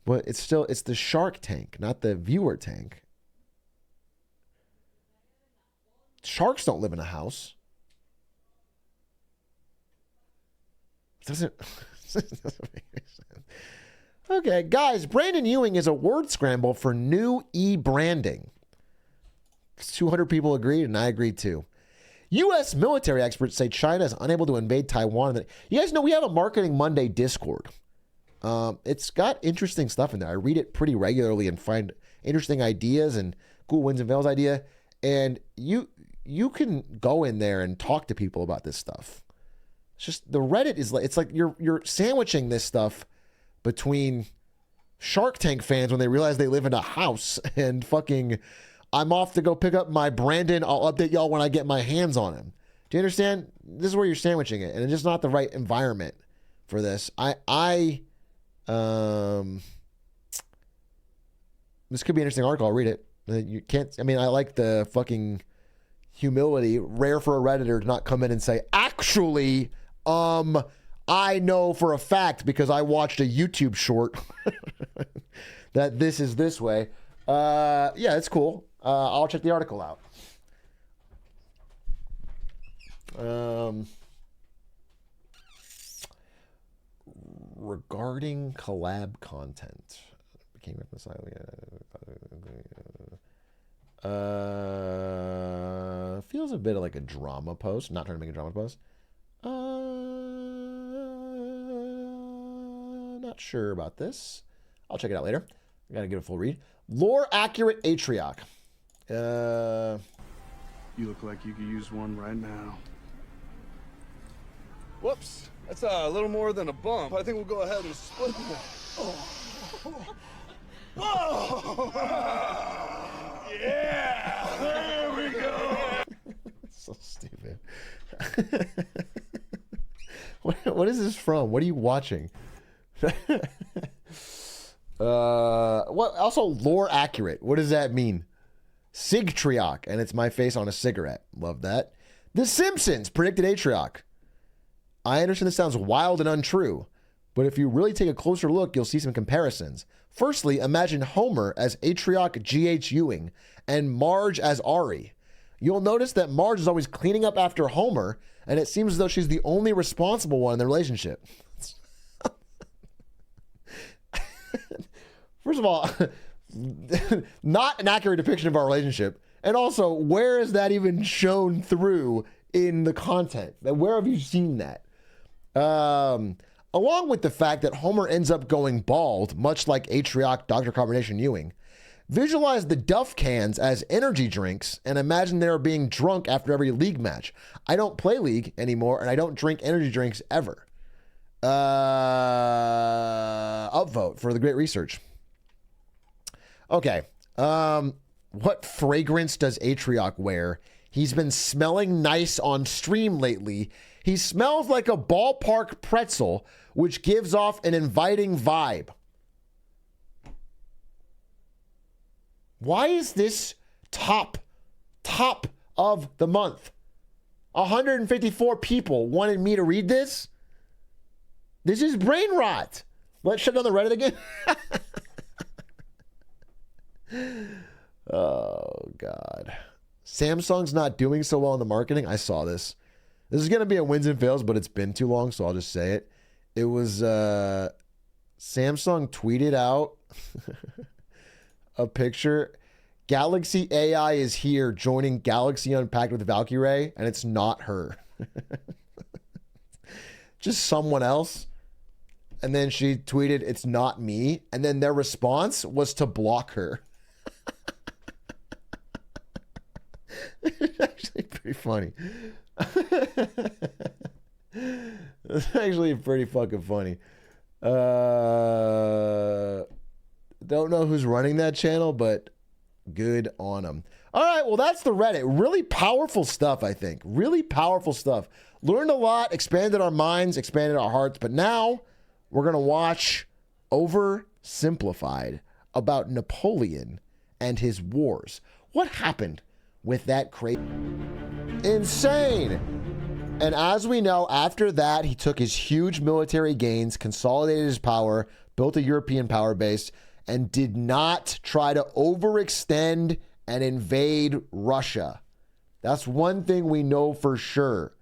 Speaker 2: but it's the Shark Tank, not the viewer tank. Sharks don't live in a house. Doesn't make any sense. Okay, guys, Brandon Ewing is a word scramble for new e-branding. 200 people agreed, and I agreed too. U.S. military experts say China is unable to invade Taiwan. You guys know we have a Marketing Monday Discord. It's got interesting stuff in there. I read it pretty regularly and find interesting ideas and cool wins and fails idea. And you can go in there and talk to people about this stuff. It's just the Reddit is like, it's like you're sandwiching this stuff between Shark Tank fans when they realize they live in a house and fucking I'm off to go pick up my Brandon. I'll update y'all when I get my hands on him. Do you understand? This is where you're sandwiching it, and it's just not the right environment for this. This could be an interesting article. I'll read it. You can't. I mean, I like the fucking humility. Rare for a Redditor to not come in and say, actually, I know for a fact because I watched a YouTube short that this is this way. Yeah, it's cool. I'll check the article out. Regarding collab content, became reconciled. Feels a bit like a drama post. Not trying to make a drama post. Not sure about this. I'll check it out later. I gotta get a full read. Lore accurate Atrioc.
Speaker 7: You look like you could use one right now.
Speaker 8: Whoops, that's a little more than a bump. I think we'll go ahead and split them. Whoa! Yeah! There we go!
Speaker 2: So stupid. What is this from? What are you watching? What? Also, lore accurate. What does that mean? Sigtrioc, and it's my face on a cigarette. Love that. The Simpsons predicted Atrioc. I understand this sounds wild and untrue, but if you really take a closer look, you'll see some comparisons. Firstly, imagine Homer as Atrioc G.H. Ewing and Marge as Ari. You'll notice that Marge is always cleaning up after Homer, and it seems as though she's the only responsible one in the relationship. First of all, not an accurate depiction of our relationship. And also, where is that even shown through in the content? Where have you seen that? Along with the fact that Homer ends up going bald, much like Atrioc Dr. Carbonation Ewing, visualize the Duff cans as energy drinks and imagine they're being drunk after every League match. I don't play League anymore, and I don't drink energy drinks ever. Upvote for the great research. Okay. What fragrance does Atrioc wear? He's been smelling nice on stream lately. He smells like a ballpark pretzel, which gives off an inviting vibe. Why is this top of the month? 154 people wanted me to read this? This is brain rot. Let's shut down the Reddit again. Oh, God. Samsung's not doing so well in the marketing. I saw this. This is going to be a wins and fails, but it's been too long, so I'll just say it. It was Samsung tweeted out a picture. Galaxy AI is here joining Galaxy Unpacked with Valkyrie, and it's not her. Just someone else. And then she tweeted, it's not me. And then their response was to block her. It's actually pretty funny. It's actually pretty fucking funny. Don't know who's running that channel, but good on them. All right, well, that's the Reddit. Really powerful stuff, I think. Really powerful stuff. Learned a lot, expanded our minds, expanded our hearts, but now we're going to watch Oversimplified about Napoleon and his wars. What happened with that crazy? Insane. And as we know, after that, he took his huge military gains, consolidated his power, built a European power base, and did not try to overextend and invade Russia. That's one thing we know for sure.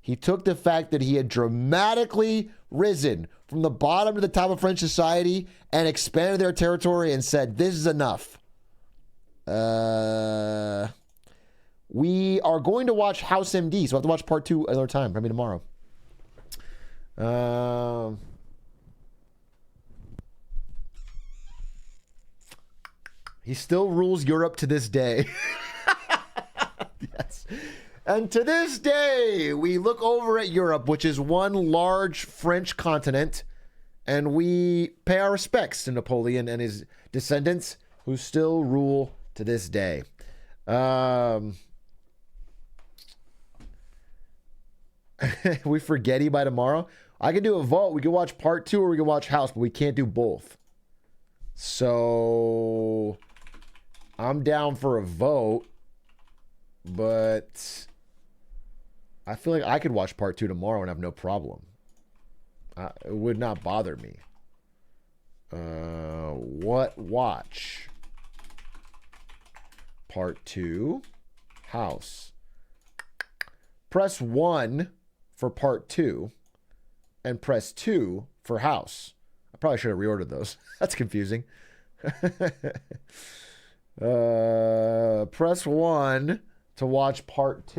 Speaker 2: He took the fact that he had dramatically risen from the bottom to the top of French society and expanded their territory and said, this is enough. We are going to watch House MD, so I have to watch part 2 another time, maybe tomorrow. He still rules Europe to this day. Yes. And to this day, we look over at Europe, which is one large French continent, and we pay our respects to Napoleon and his descendants, who still rule to this day. We forgetty by tomorrow. I can do a vote. We can watch part 2 or we can watch House, but we can't do both. So I'm down for a vote, but I feel like I could watch part 2 tomorrow and have no problem. It would not bother me. What watch? Part 2, House. Press 1 for part 2 and press 2 for House. I probably should have reordered those. That's confusing. Press 1 to watch part 2.